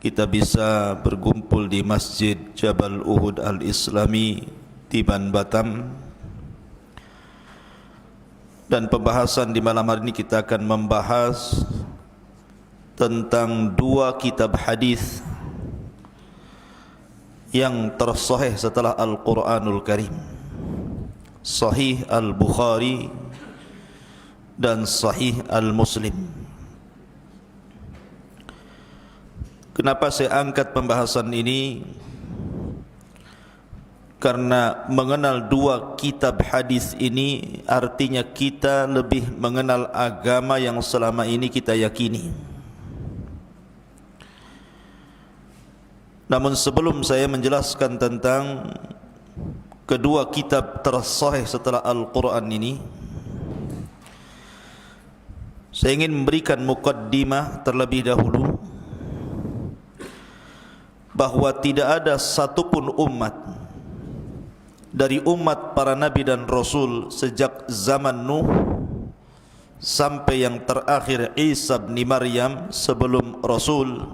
kita bisa berkumpul di Masjid Jabal Uhud Al-Islami Tiban Batam, dan pembahasan di malam hari ini kita akan membahas tentang dua kitab hadis yang tersahih setelah Al-Quranul Karim, Sahih Al-Bukhari dan Sahih Al-Muslim. Kenapa saya angkat pembahasan ini? Karena mengenal dua kitab hadis ini artinya kita lebih mengenal agama yang selama ini kita yakini. Namun sebelum saya menjelaskan tentang kedua kitab tersahih setelah Al-Quran ini, saya ingin memberikan muqaddimah terlebih dahulu bahawa tidak ada satupun umat dari umat para nabi dan rasul sejak zaman Nuh sampai yang terakhir Isa bin Maryam sebelum rasul,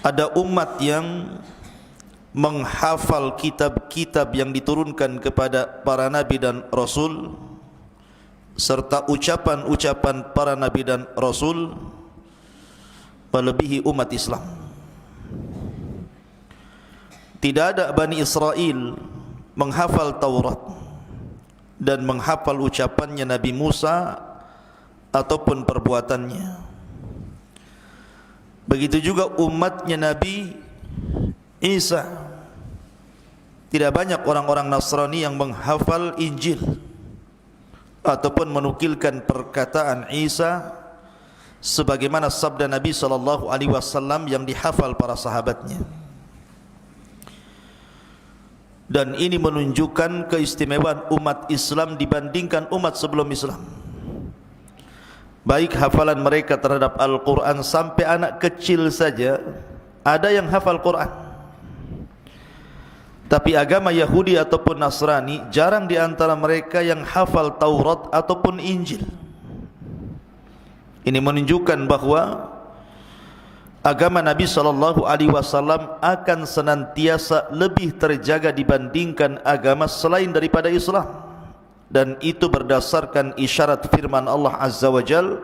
ada umat yang menghafal kitab-kitab yang diturunkan kepada para nabi dan rasul serta ucapan-ucapan para nabi dan rasul melebihi umat Islam. Tidak ada Bani Israel menghafal Taurat dan menghafal ucapannya Nabi Musa ataupun perbuatannya. Begitu juga umatnya Nabi Isa. Tidak banyak orang-orang Nasrani yang menghafal Injil ataupun menukilkan perkataan Isa sebagaimana sabda Nabi SAW yang dihafal para sahabatnya. Dan ini menunjukkan keistimewaan umat Islam dibandingkan umat sebelum Islam. Baik hafalan mereka terhadap Al-Quran, sampai anak kecil saja ada yang hafal Quran. Tapi agama Yahudi ataupun Nasrani jarang di antara mereka yang hafal Taurat ataupun Injil. Ini menunjukkan bahawa agama Nabi SAW akan senantiasa lebih terjaga dibandingkan agama selain daripada Islam. Dan itu berdasarkan isyarat firman Allah Azza wa Jal,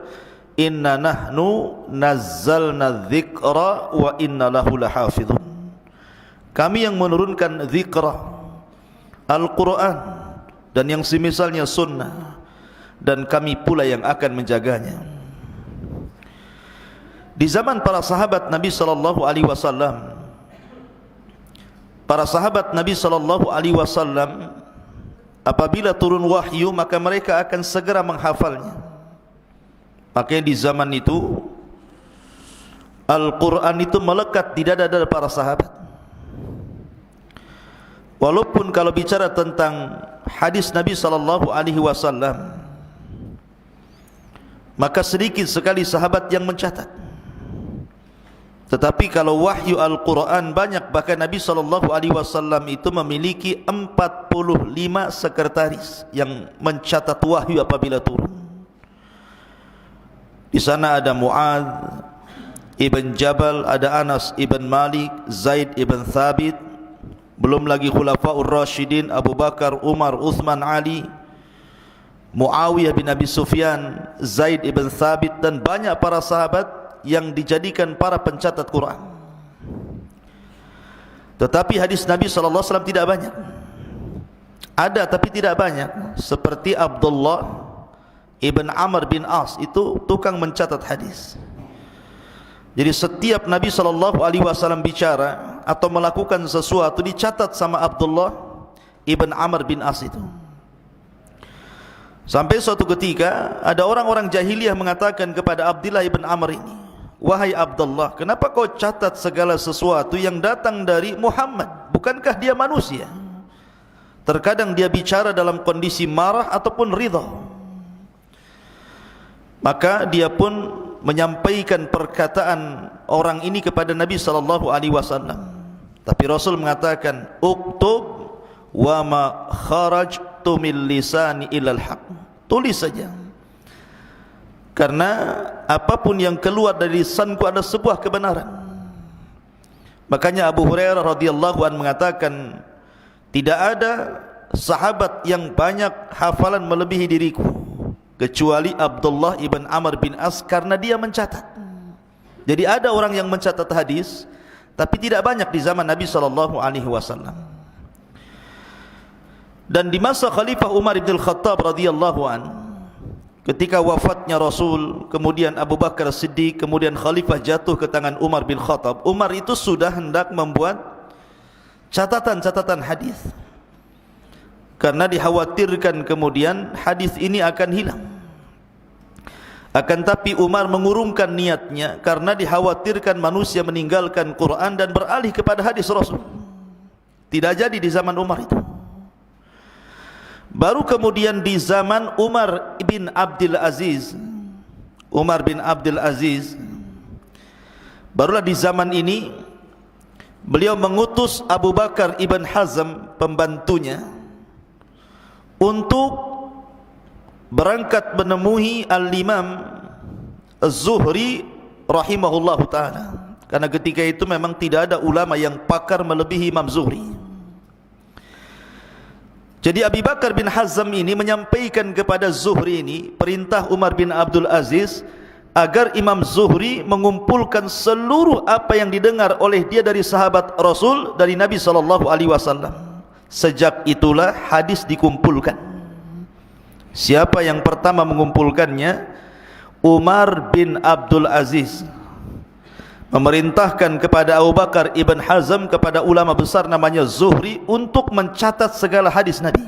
Inna nahnu nazzalna dzikra wa inna lahu lahafidhun. Kami yang menurunkan dzikra, Al-Quran dan yang semisalnya sunnah, dan kami pula yang akan menjaganya. Di zaman para sahabat Nabi SAW, para sahabat Nabi SAW apabila turun wahyu maka mereka akan segera menghafalnya. Makanya di zaman itu Al-Quran itu melekat di dada-dada para sahabat. Walaupun kalau bicara tentang hadis Nabi SAW, maka sedikit sekali sahabat yang mencatat. Tetapi kalau wahyu Al-Quran banyak, bahkan Nabi SAW itu memiliki 45 sekretaris yang mencatat wahyu apabila turun. Di sana ada Mu'adz ibn Jabal, ada Anas ibn Malik, Zaid ibn Thabit, belum lagi Khulafaur Rashidin, Abu Bakar, Umar, Uthman, Ali, Muawiyah bin Abi Sufyan, Zaid ibn Thabit, dan banyak para sahabat yang dijadikan para pencatat Quran. Tetapi hadis Nabi SAW tidak banyak. Ada tapi tidak banyak. Seperti Abdullah ibn Amr bin As, itu tukang mencatat hadis. Jadi setiap Nabi SAW bicara atau melakukan sesuatu dicatat sama Abdullah ibn Amr bin As itu. Sampai suatu ketika ada orang-orang jahiliyah mengatakan kepada Abdullah ibn Amr ini, wahai Abdullah, kenapa kau catat segala sesuatu yang datang dari Muhammad? Bukankah dia manusia? Terkadang dia bicara dalam kondisi marah ataupun ridha. Maka dia pun menyampaikan perkataan orang ini kepada Nabi SAW. Tapi Rasul mengatakan, uktub wa ma kharajtu min lisani ilal haq. Tulis saja. Karena apapun yang keluar dari lisanku adalah sebuah kebenaran. Makanya Abu Hurairah radhiyallahu anhu mengatakan, tidak ada sahabat yang banyak hafalan melebihi diriku kecuali Abdullah ibn Amr bin As, karena dia mencatat. Jadi ada orang yang mencatat hadis, tapi tidak banyak di zaman Nabi SAW. Dan di masa Khalifah Umar bin Khattab radhiyallahu anhu, ketika wafatnya Rasul, kemudian Abu Bakar Siddiq, kemudian Khalifah jatuh ke tangan Umar bin Khattab, Umar itu sudah hendak membuat catatan-catatan hadis, karena dikhawatirkan kemudian hadis ini akan hilang. Akan tapi Umar mengurungkan niatnya karena dikhawatirkan manusia meninggalkan Quran dan beralih kepada hadis Rasul. Tidak jadi di zaman Umar itu. Baru kemudian di zaman Umar bin Abdul Aziz, barulah di zaman ini beliau mengutus Abu Bakar ibn Hazm, pembantunya, untuk berangkat menemui Al-Imam Az-Zuhri rahimahullahu ta'ala. Karena ketika itu memang tidak ada ulama yang pakar melebihi Imam Zuhri. Jadi Abu Bakar bin Hazm ini menyampaikan kepada Zuhri ini perintah Umar bin Abdul Aziz agar Imam Zuhri mengumpulkan seluruh apa yang didengar oleh dia dari sahabat Rasul, dari Nabi SAW. Sejak itulah hadis dikumpulkan. Siapa yang pertama mengumpulkannya? Umar bin Abdul Aziz memerintahkan kepada Abu Bakar ibn Hazm, kepada ulama besar namanya Zuhri, untuk mencatat segala hadis Nabi.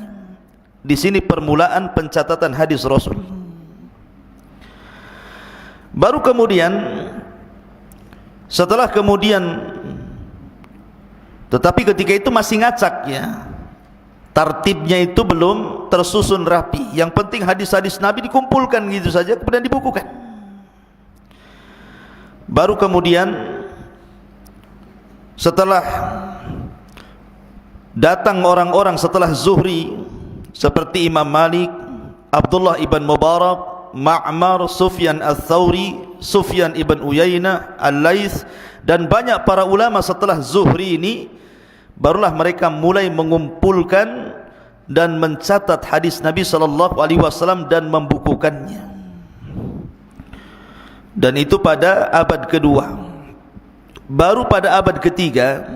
Di sini permulaan pencatatan hadis Rasul. Baru kemudian, setelah kemudian, tetapi ketika itu masih ngacak ya, tartibnya itu belum tersusun rapi. Yang penting hadis-hadis Nabi dikumpulkan gitu saja, kemudian dibukukan. Baru kemudian setelah datang orang-orang setelah Zuhri seperti Imam Malik, Abdullah ibn Mubarak, Ma'mar, Sufyan al-Thawri, Sufyan ibn Uyainah, Al-Laits, dan banyak para ulama setelah Zuhri ini, barulah mereka mulai mengumpulkan dan mencatat hadis Nabi SAW dan membukukannya. Dan itu pada abad kedua. Baru pada abad ketiga,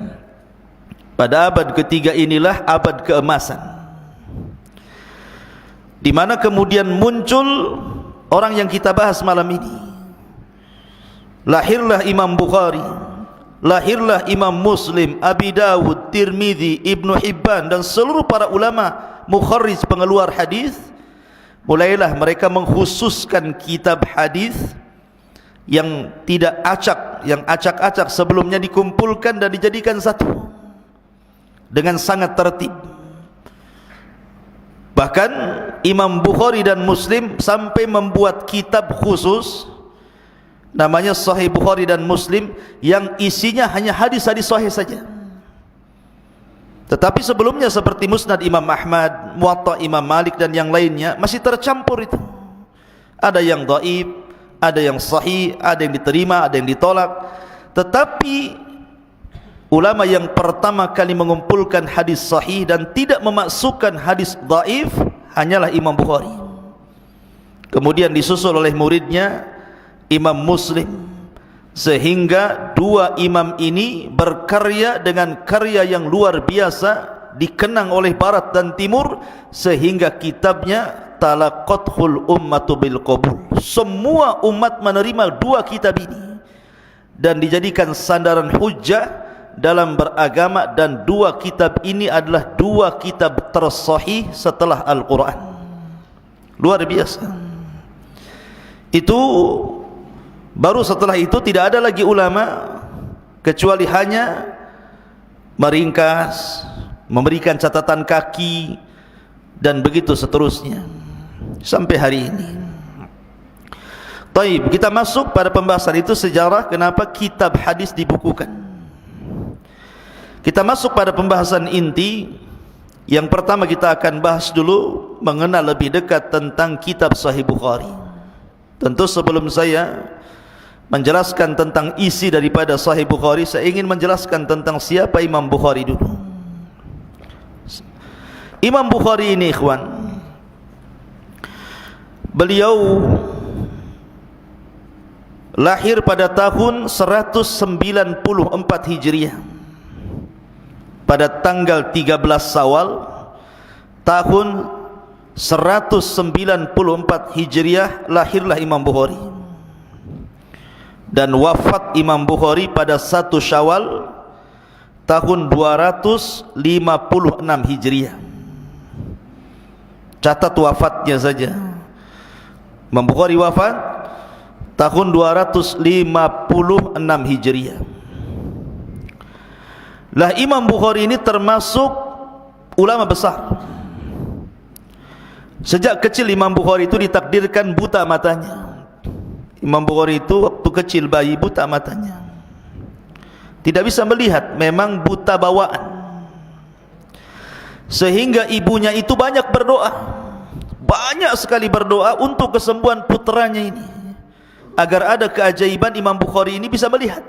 inilah abad keemasan, di mana kemudian muncul orang yang kita bahas malam ini. Lahirlah Imam Bukhari, lahirlah Imam Muslim, Abi Dawud, Tirmidzi, Ibnu Hibban, dan seluruh para ulama mukharrij, pengeluar hadis. Mulailah mereka mengkhususkan kitab hadis yang tidak acak, yang acak-acak sebelumnya dikumpulkan dan dijadikan satu dengan sangat tertib. Bahkan Imam Bukhari dan Muslim sampai membuat kitab khusus namanya Sahih Bukhari dan Muslim, yang isinya hanya hadis-hadis sahih saja. Tetapi sebelumnya seperti Musnad Imam Ahmad, Muwatta Imam Malik, dan yang lainnya masih tercampur itu. Ada yang dhaif, ada yang sahih, ada yang diterima, ada yang ditolak. Tetapi ulama yang pertama kali mengumpulkan hadis sahih dan tidak memasukkan hadis dhaif hanyalah Imam Bukhari. Kemudian disusul oleh muridnya Imam Muslim, sehingga dua imam ini berkarya dengan karya yang luar biasa, dikenang oleh barat dan timur, sehingga kitabnya talaqathul ummatu bil qabul. Semua umat menerima dua kitab ini dan dijadikan sandaran hujjah dalam beragama, dan dua kitab ini adalah dua kitab tersahih setelah Al-Quran. Luar biasa. Itu baru setelah itu tidak ada lagi ulama kecuali hanya meringkas, memberikan catatan kaki, dan begitu seterusnya sampai hari ini. Taib, kita masuk pada pembahasan itu, sejarah kenapa kitab hadis dibukukan. Kita masuk pada pembahasan inti. Yang pertama kita akan bahas dulu, mengenal lebih dekat tentang kitab Sahih Bukhari. Tentu sebelum saya menjelaskan tentang isi daripada Sahih Bukhari, saya ingin menjelaskan tentang siapa Imam Bukhari dulu. Imam Bukhari ini ikhwan, beliau lahir pada tahun 194 Hijriah pada tanggal 13 Syawal tahun 194 Hijriah lahirlah Imam Bukhari, dan wafat Imam Bukhari pada 1 Syawal tahun 256 Hijriah. Catat wafatnya saja. Imam Bukhari wafat tahun 256 Hijriah. Lah Imam Bukhari ini termasuk ulama besar. Sejak kecil Imam Bukhari itu ditakdirkan buta matanya. Imam Bukhari itu waktu kecil bayi buta matanya, tidak bisa melihat, memang buta bawaan. Sehingga ibunya itu banyak berdoa, banyak sekali berdoa untuk kesembuhan putranya ini, agar ada keajaiban Imam Bukhari ini bisa melihat.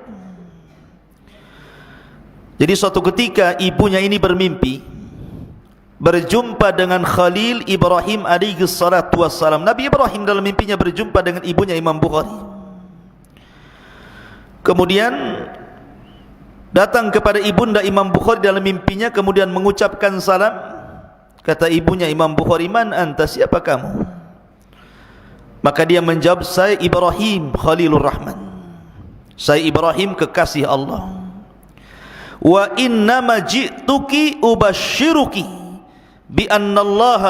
Jadi suatu ketika ibunya ini bermimpi berjumpa dengan Khalil Ibrahim alaihi salatu wassalam. Nabi Ibrahim dalam mimpinya berjumpa dengan ibunya Imam Bukhari. Kemudian datang kepada ibunda Imam Bukhari dalam mimpinya, kemudian mengucapkan salam. Kata ibunya Imam Bukhari, "Man anta, siapa kamu?" Maka dia menjawab, "Saya Ibrahim Khalilur Rahman. Saya Ibrahim kekasih Allah. Wa innama ji'tuki ubashiruki bi anna Allah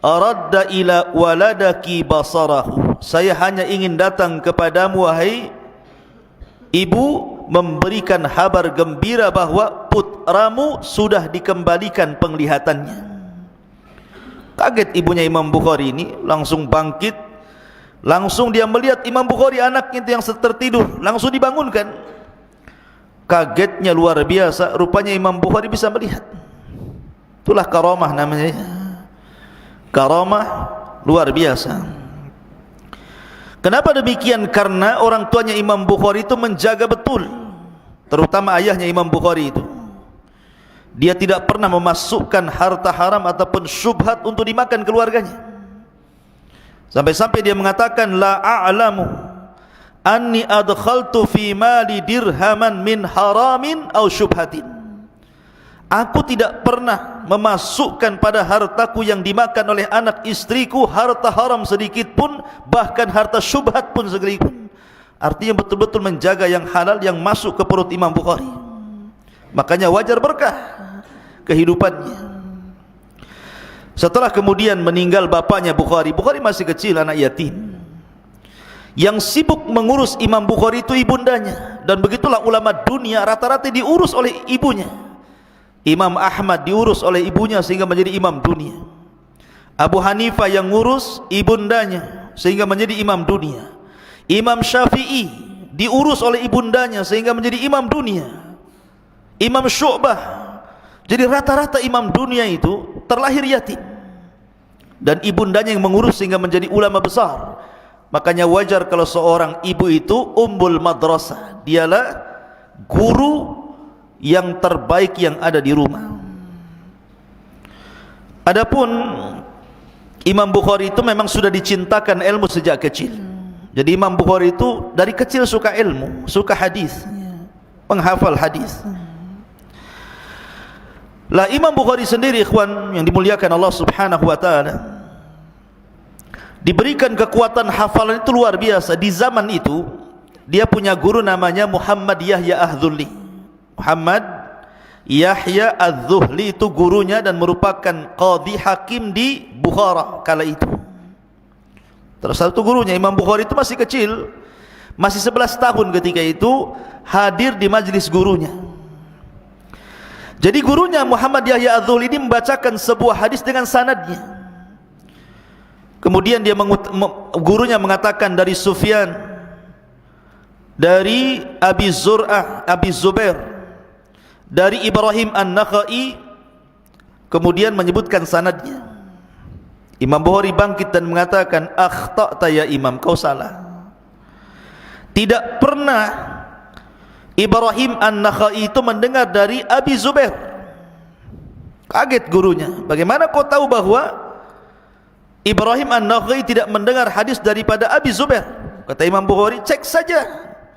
aradda ila waladaki basarahu." Saya hanya ingin datang kepadamu wahai ibu, memberikan kabar gembira bahwa putramu sudah dikembalikan penglihatannya. Kaget ibunya Imam Bukhari ini, langsung bangkit, langsung dia melihat Imam Bukhari anaknya itu yang tertidur, langsung dibangunkan. Kagetnya luar biasa, rupanya Imam Bukhari bisa melihat. Itulah karamah namanya, karamah luar biasa. Kenapa demikian? Karena orang tuanya Imam Bukhari itu menjaga betul, terutama ayahnya Imam Bukhari itu. Dia tidak pernah memasukkan harta haram ataupun syubhat untuk dimakan keluarganya. Sampai-sampai dia mengatakan, "La a'lamu anni adkhaltu fi mali dirhaman min haramin aw syubhatin." Aku tidak pernah memasukkan pada hartaku yang dimakan oleh anak istriku harta haram sedikit pun, bahkan harta syubhat pun sedikit pun. Artinya betul-betul menjaga yang halal yang masuk ke perut Imam Bukhari. Makanya wajar berkah kehidupannya. Setelah kemudian meninggal bapaknya Bukhari, Bukhari masih kecil, anak yatim. Yang sibuk mengurus Imam Bukhari itu ibundanya. Dan begitulah ulama dunia rata-rata diurus oleh ibunya. Imam Ahmad diurus oleh ibunya sehingga menjadi imam dunia. Abu Hanifah yang ngurus ibundanya sehingga menjadi imam dunia. Imam Syafi'i diurus oleh ibundanya sehingga menjadi imam dunia. Imam Syu'bah. Jadi rata-rata imam dunia itu terlahir yatim, dan ibundanya yang mengurus sehingga menjadi ulama besar. Makanya wajar kalau seorang ibu itu ummul madrasah, dialah guru yang terbaik yang ada di rumah. Adapun Imam Bukhari itu memang sudah dicintakan ilmu sejak kecil. Jadi Imam Bukhari itu dari kecil suka ilmu, suka hadis, penghafal hadis. Lah Imam Bukhari sendiri ikhwan yang dimuliakan Allah Subhanahu wa taala, diberikan kekuatan hafalan itu luar biasa. Di zaman itu dia punya guru namanya Muhammad Yahya Az-Zuhli. Muhammad Yahya Az-Zuhli itu gurunya dan merupakan qadhi hakim di Bukhara kala itu. Terus satu gurunya Imam Bukhari itu masih kecil, masih 11 tahun ketika itu hadir di majlis gurunya. Jadi gurunya Muhammad Yahya Az-Zuhli ini membacakan sebuah hadis dengan sanadnya. Kemudian gurunya mengatakan dari Sufyan, dari Abi Zur'ah, Abi Zubair, dari Ibrahim An-Nakhai, kemudian menyebutkan sanadnya. Imam Bukhari bangkit dan mengatakan, akhta'ta ya imam, kau salah. Tidak pernah Ibrahim An-Nakhai itu mendengar dari Abi Zubair. Kaget gurunya, bagaimana kau tahu bahwa Ibrahim An-Nakhai tidak mendengar hadis daripada Abi Zubair? Kata Imam Bukhari, cek saja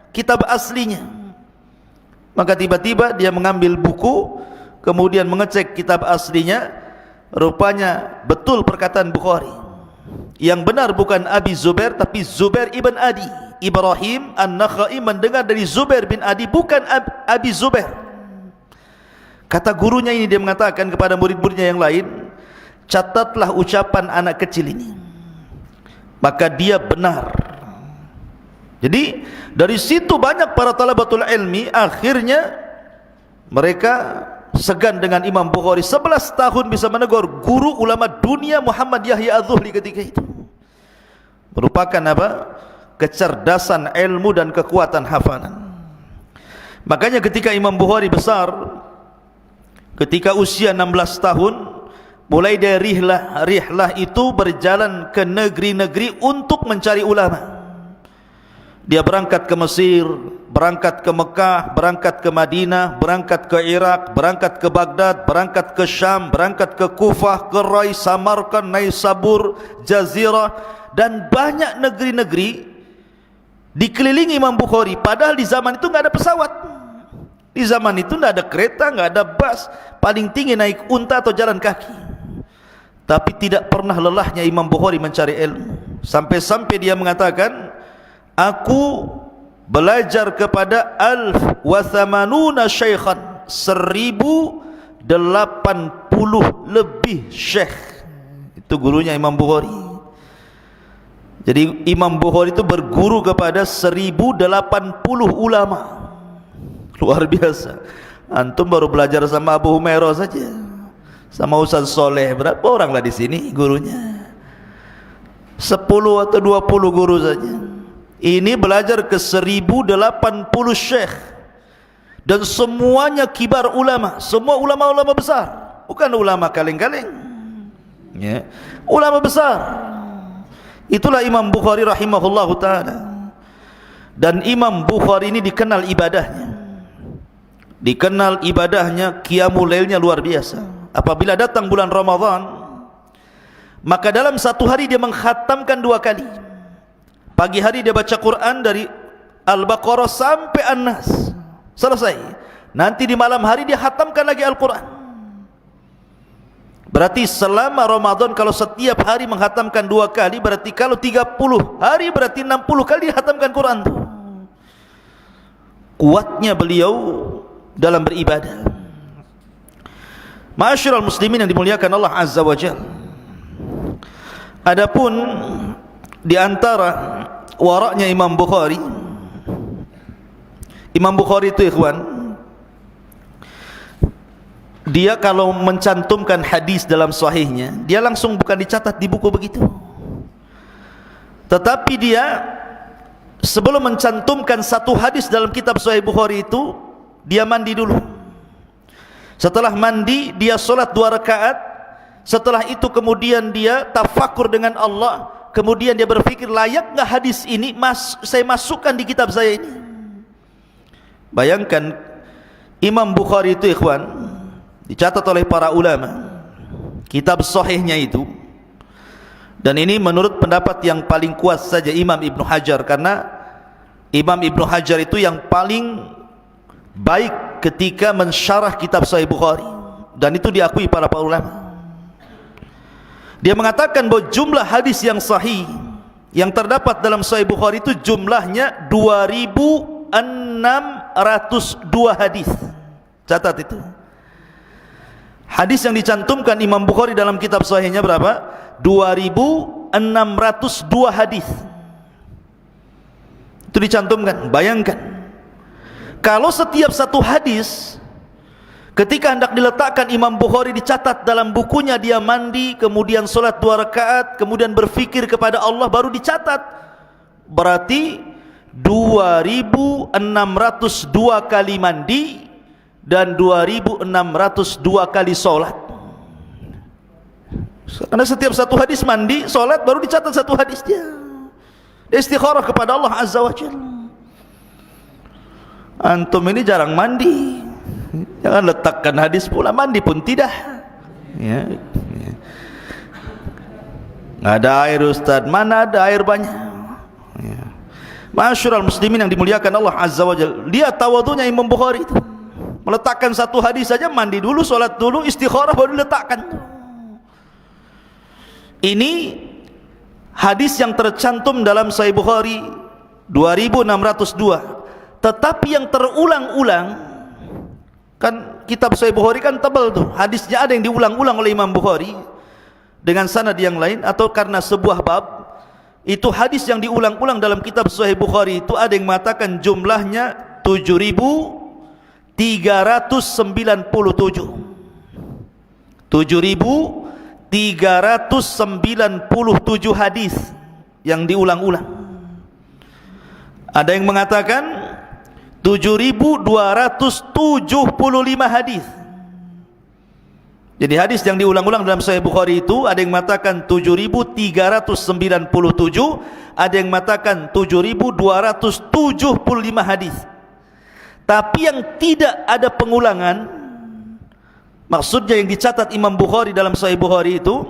kitab aslinya. Maka tiba-tiba dia mengambil buku, kemudian mengecek kitab aslinya. Rupanya betul perkataan Bukhari. Yang benar bukan Abi Zubair, tapi Zubair ibn Adi. Ibrahim An-Nakhai mendengar dari Zubair bin Adi, bukan Abi Zubair. Kata gurunya ini, dia mengatakan kepada murid-muridnya yang lain, catatlah ucapan anak kecil ini, maka dia benar. Jadi dari situ banyak para talabatul ilmi akhirnya mereka segan dengan Imam Bukhari. 11 tahun bisa menegur guru ulama dunia Muhammad Yahya Az-Zuhli ketika itu. Merupakan apa? Kecerdasan ilmu dan kekuatan hafalan. Makanya ketika Imam Bukhari besar, ketika usia 16 tahun, mulai dari rihlah itu berjalan ke negeri-negeri untuk mencari ulama. Dia berangkat ke Mesir, berangkat ke Mekah, berangkat ke Madinah, berangkat ke Irak, berangkat ke Baghdad, berangkat ke Syam, berangkat ke Kufah, ke Rai, Samarkand, Naisabur, Jazirah, dan banyak negeri-negeri dikelilingi Imam Bukhari. Padahal di zaman itu nggak ada pesawat, di zaman itu nggak ada kereta, nggak ada bus, paling tinggi naik unta atau jalan kaki. Tapi tidak pernah lelahnya Imam Bukhari mencari ilmu, sampai-sampai dia mengatakan, aku belajar kepada 1080 syaikhan, 1080 lebih syekh. Itu gurunya Imam Bukhari. Jadi Imam Bukhari itu berguru kepada 1080 ulama. Luar biasa. Antum baru belajar sama Abu Humairah saja, sama Ustaz Soleh, berapa orang lah di sini gurunya? 10 atau 20 guru saja. Ini belajar ke 1080 syekh, dan semuanya kibar ulama, semua ulama-ulama besar, bukan ulama kaleng-kaleng, ya, ulama besar. Itulah Imam Bukhari rahimahullahu ta'ala. Dan Imam Bukhari ini dikenal ibadahnya, qiyamul lailnya luar biasa. Apabila datang bulan Ramadan, maka dalam satu hari dia mengkhatamkan 2 kali. Pagi hari dia baca Quran dari Al-Baqarah sampai An-Nas, selesai. Nanti di malam hari dia khatamkan lagi Al-Quran. Berarti selama Ramadan kalau setiap hari menghatamkan 2 kali, berarti kalau 30 hari berarti 60 kali dihatamkan Quran. Kuatnya beliau dalam beribadah. Ma'asyiral muslimin yang dimuliakan Allah Azza wa Jalla. Adapun di antara waraknya Imam Bukhari itu ikhwan, dia kalau mencantumkan hadis dalam sahihnya, dia langsung bukan dicatat di buku begitu, tetapi dia sebelum mencantumkan satu hadis dalam kitab Sahih Bukhari itu, dia mandi dulu. Setelah mandi, dia solat 2 rakaat. Setelah itu kemudian dia tafakur dengan Allah. Kemudian dia berpikir, layak nggak hadis ini saya masukkan di kitab saya ini. Bayangkan, Imam Bukhari itu ikhwan, dicatat oleh para ulama kitab sahihnya itu, dan ini menurut pendapat yang paling kuat saja Imam Ibn Hajar, karena Imam Ibn Hajar itu yang paling baik ketika mensyarah kitab Sahih Bukhari, dan itu diakui para ulama. Dia mengatakan bahwa jumlah hadis yang sahih yang terdapat dalam Sahih Bukhari itu jumlahnya 2602 hadis. Catat itu. Hadis yang dicantumkan Imam Bukhari dalam kitab sahihnya berapa? 2602 hadis. Itu dicantumkan. Bayangkan, kalau setiap satu hadis ketika hendak diletakkan Imam Bukhari dicatat dalam bukunya, dia mandi, kemudian solat 2 rakaat, kemudian berfikir kepada Allah, baru dicatat. Berarti 2602 kali mandi dan 2602 kali solat. Karena setiap satu hadis mandi, solat, baru dicatat satu hadis dia. Istikharah kepada Allah Azza wa Jalla. Antum ini jarang mandi, jangan letakkan hadis pula mandi pun tidak. Ya, ya. Nggak ada air Ustaz, mana ada air banyak. Ya. Ma'asyiral muslimin yang dimuliakan Allah Azza wa Jalla, lihat tawadhunya Imam Bukhari itu. Meletakkan satu hadis saja, mandi dulu, solat dulu, istikharah, baru diletakkan. Ini hadis yang tercantum dalam Sahih Bukhari 2602. Tetapi yang terulang-ulang, kan kitab Sahih Bukhari kan tebal tuh, hadisnya ada yang diulang-ulang oleh Imam Bukhari dengan sanad yang lain, atau karena sebuah bab. Itu hadis yang diulang-ulang dalam kitab Sahih Bukhari itu ada yang mengatakan jumlahnya 7.397. 7.397 hadis yang diulang-ulang. Ada yang mengatakan 7.275 hadis. Jadi hadis yang diulang-ulang dalam Sahih Bukhari itu ada yang mengatakan 7.397, ada yang mengatakan 7.275 hadis. Tapi yang tidak ada pengulangan, maksudnya yang dicatat Imam Bukhari dalam Sahih Bukhari itu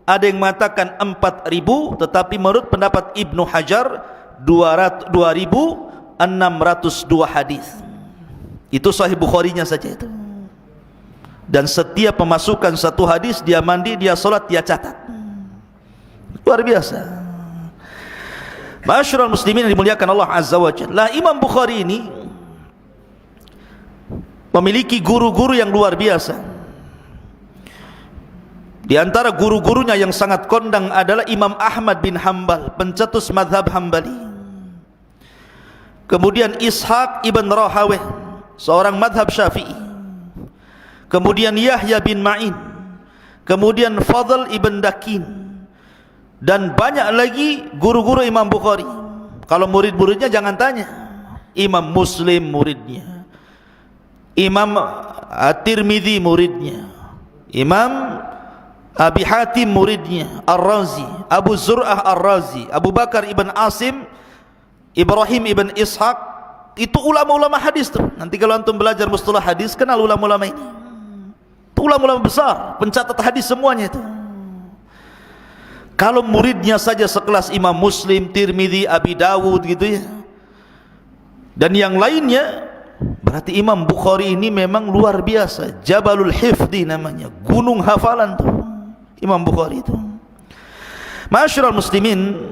ada yang mengatakan 4.000, tetapi menurut pendapat Ibnu Hajar 2.602 hadis. Itu Sahih Bukharinya saja itu. Dan setiap pemasukan satu hadis, dia mandi, dia solat, dia catat. Luar biasa. Ma'asyiral muslimin yang dimuliakan Allah Azza wa Jalla, Imam Bukhari ini memiliki guru-guru yang luar biasa. Di antara guru-gurunya yang sangat kondang adalah Imam Ahmad bin Hanbal, pencetus mazhab Hambali. Kemudian Ishaq ibn Rahaweh, seorang mazhab Syafi'i. Kemudian Yahya bin Ma'in, kemudian Fadl ibn Dakin, dan banyak lagi guru-guru Imam Bukhari. Kalau murid-muridnya jangan tanya. Imam Muslim muridnya, Imam At-Tirmidzi muridnya, Imam Abi Hatim muridnya, Ar-Razi, Abu Zur'ah Ar-Razi, Abu Bakar ibn Asim, Ibrahim ibn Ishaq. Itu ulama-ulama hadis tuh. Nanti kalau antum belajar mustalah hadis, kenal ulama-ulama ini. Ulama-ulama besar, pencatat hadis semuanya itu. Kalau muridnya saja sekelas Imam Muslim, Tirmidzi, Abi Dawud gitu ya, dan yang lainnya, berarti Imam Bukhari ini memang luar biasa. Jabalul Hifdi namanya, gunung hafalan tuh Imam Bukhari itu. Ma'asyiral muslimin,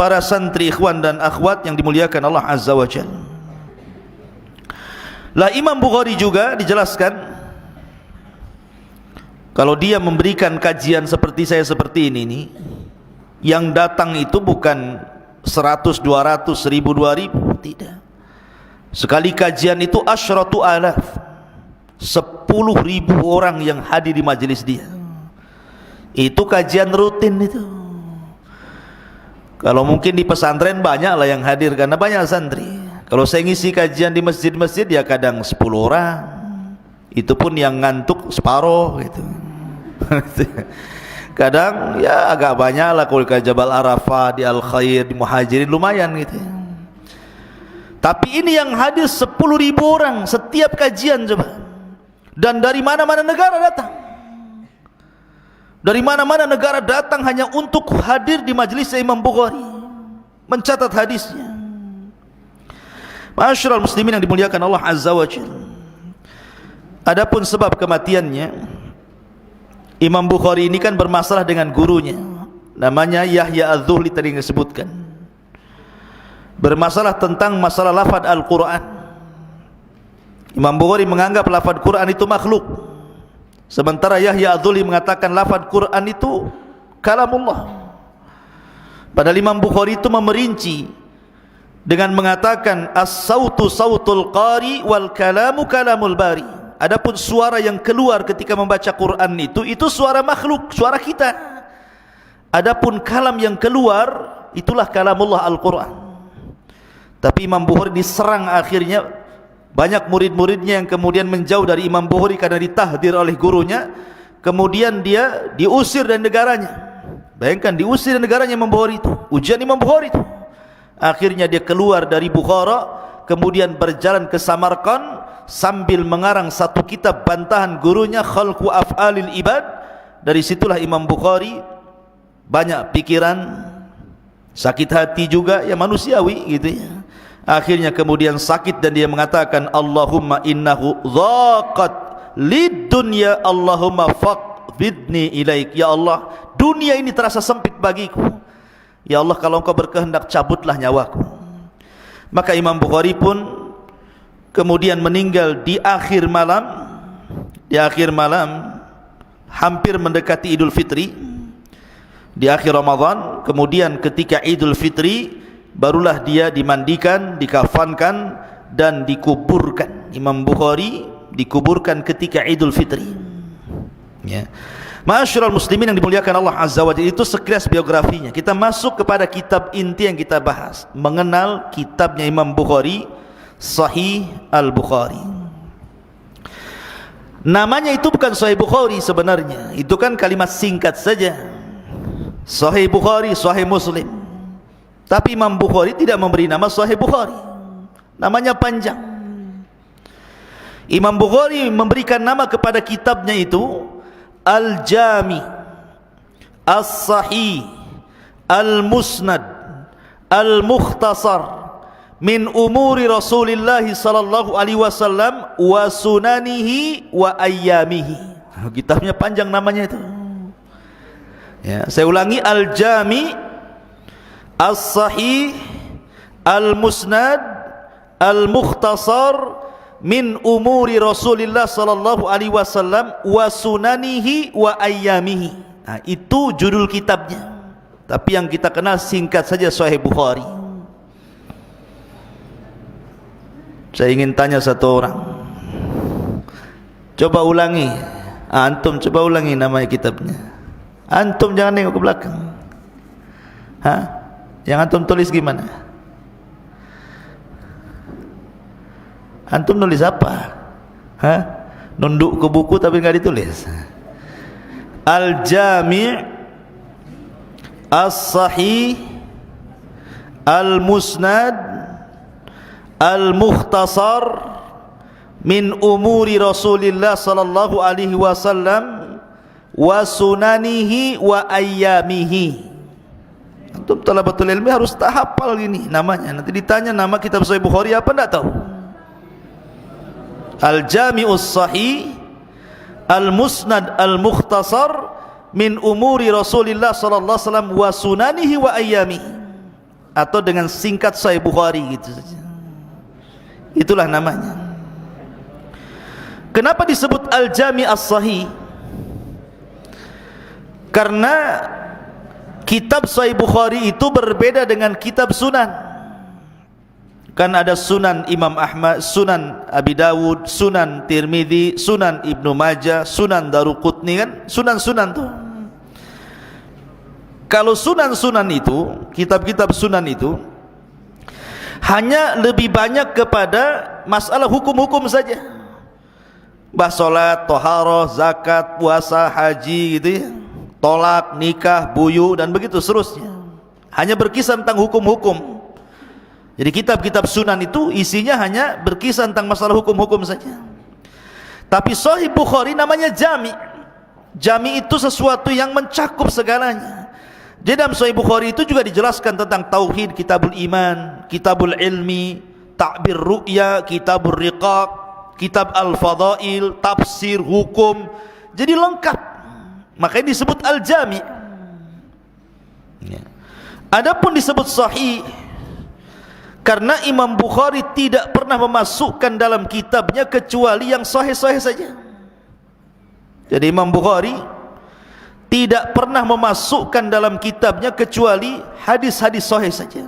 para santri, ikhwan dan akhwat yang dimuliakan Allah Azza wa Jalla. Lah Imam Bukhari juga dijelaskan, kalau dia memberikan kajian seperti saya seperti ini nih, yang datang itu bukan 100, 200, 1000, 2000, tidak. Sekali kajian itu asyratu alaf, 10.000 orang yang hadir di majelis dia. Itu kajian rutin itu. Kalau mungkin di pesantren banyak lah yang hadir karena banyak santri. Kalau saya ngisi kajian di masjid-masjid ya kadang 10 orang. Itu pun yang ngantuk separuh gitu. Kadang ya agak banyak lah, kalau ke Jabal Arafah, di Al-Khair, di Muhajirin lumayan gitu. Tapi ini yang hadir 10.000 orang setiap kajian coba. Dan dari mana-mana negara datang. Dari mana-mana negara datang hanya untuk hadir di majelis Imam Bukhari, mencatat hadisnya. Ma'asyiral muslimin yang dimuliakan Allah Azza wa Jalla. Adapun sebab kematiannya, Imam Bukhari ini kan bermasalah dengan gurunya, namanya Yahya Az-Zuhli tadi yang disebutkan. Bermasalah tentang masalah lafaz Al-Quran. Imam Bukhari menganggap lafaz Quran itu makhluk, sementara Yahya Az-Zuhli mengatakan lafaz Quran itu kalamullah. Padahal Imam Bukhari itu memerinci dengan mengatakan as-sautu sautul qari wal kalamu kalamul bari. Adapun suara yang keluar ketika membaca Quran itu suara makhluk, suara kita. Adapun kalam yang keluar itulah kalamullah Al-Quran. Tapi Imam Bukhari diserang akhirnya, banyak murid-muridnya yang kemudian menjauh dari Imam Bukhari karena ditahdir oleh gurunya, kemudian dia diusir dari negaranya. Bayangkan, diusir dari negaranya Imam Bukhari itu, ujian Imam Bukhari itu. Akhirnya dia keluar dari Bukhara, kemudian berjalan ke Samarkand sambil mengarang satu kitab bantahan gurunya, Khalqu Af'alil Ibad. Dari situlah Imam Bukhari banyak pikiran, sakit hati juga, ya manusiawi gitu ya. Akhirnya kemudian sakit dan dia mengatakan, Allahumma innahu dhaqat lid dunya, Allahumma faqbidni ilaik. Ya Allah, dunia ini terasa sempit bagiku. Ya Allah, kalau Engkau berkehendak cabutlah nyawaku. Maka Imam Bukhari pun kemudian meninggal di akhir malam. Di akhir malam, hampir mendekati Idul Fitri, di akhir Ramadan. Kemudian ketika Idul Fitri, barulah dia dimandikan, dikafankan dan dikuburkan. Imam Bukhari dikuburkan ketika Idul Fitri. Ya. Ma'asyiral muslimin yang dimuliakan Allah Azza wa Jalla, itu sekilas biografinya. Kita masuk kepada kitab inti yang kita bahas, mengenal kitabnya Imam Bukhari, Sahih Al-Bukhari. Namanya itu bukan Sahih Bukhari sebenarnya, itu kan kalimat singkat saja, Sahih Bukhari, Sahih Muslim. Tapi Imam Bukhari tidak memberi nama Sahih Bukhari, namanya panjang. Imam Bukhari memberikan nama kepada kitabnya itu Al-Jami, As-Sahih, Al-Musnad, Al-Mukhtasar min umuri Rasulillah sallallahu alaihi wasallam wa sunanihi wa ayyamihi. Kitabnya panjang namanya itu. Ya, saya ulangi, Al-Jami, As-Sahih, Al-Musnad, Al-Mukhtasar min umuri Rasulillah sallallahu alaihi wasallam wa sunanihi wa ayyamihi. Nah, itu judul kitabnya. Tapi yang kita kenal singkat saja Sahih Bukhari. Saya ingin tanya satu orang, coba ulangi, antum coba ulangi nama kitabnya. Antum jangan nengok ke belakang. Hah? Yang antum tulis gimana? Antum nulis apa? Hah? Nunduk ke buku tapi enggak ditulis. Al-Jami', As-Sahih, Al-Musnad, Al-Mukhtasar min umuri Rasulillah sallallahu alaihi wasallam wa sunanihi wa ayyamihi. Antum talabatul ilmi harus tak hafal gini namanya. Nanti ditanya nama kitab Sahih Bukhari apa, enggak tahu. Al-Jami'us Sahih, Al-Musnad, Al-Mukhtasar min umuri Rasulillah sallallahu alaihi wasallam wa sunanihi wa ayyamihi, atau dengan singkat Sahih Bukhari gitu saja. Itulah namanya. Kenapa disebut Al-Jami' As-Sahih? Karena kitab Sahih Bukhari itu berbeda dengan kitab Sunan. Kan ada Sunan Imam Ahmad, Sunan Abi Dawud, Sunan Tirmidzi, Sunan Ibnu Majah, Sunan Daruqutni, kan sunan-sunan tuh. Kalau sunan-sunan itu, kitab-kitab sunan itu hanya lebih banyak kepada masalah hukum-hukum saja. Bahas salat, taharah, zakat, puasa, haji gitu ya. Tolak, nikah, buyu dan begitu seterusnya. Hanya berkisah tentang hukum-hukum. Jadi kitab-kitab sunan itu isinya hanya berkisah tentang masalah hukum-hukum saja. Tapi Sahih Bukhari namanya Jami'. Jami' itu sesuatu yang mencakup segalanya. Jadi dalam Sahih Bukhari itu juga dijelaskan tentang tauhid, kitabul iman, kitabul ilmi, ta'bir ru'ya, kitabur riqaq, kitab al-fadail, tafsir, hukum. Jadi lengkap. Makanya disebut Al-Jami'. Adapun disebut sahih karena Imam Bukhari tidak pernah memasukkan dalam kitabnya kecuali yang sahih-sahih saja. Jadi Imam Bukhari tidak pernah memasukkan dalam kitabnya kecuali hadis-hadis sahih saja.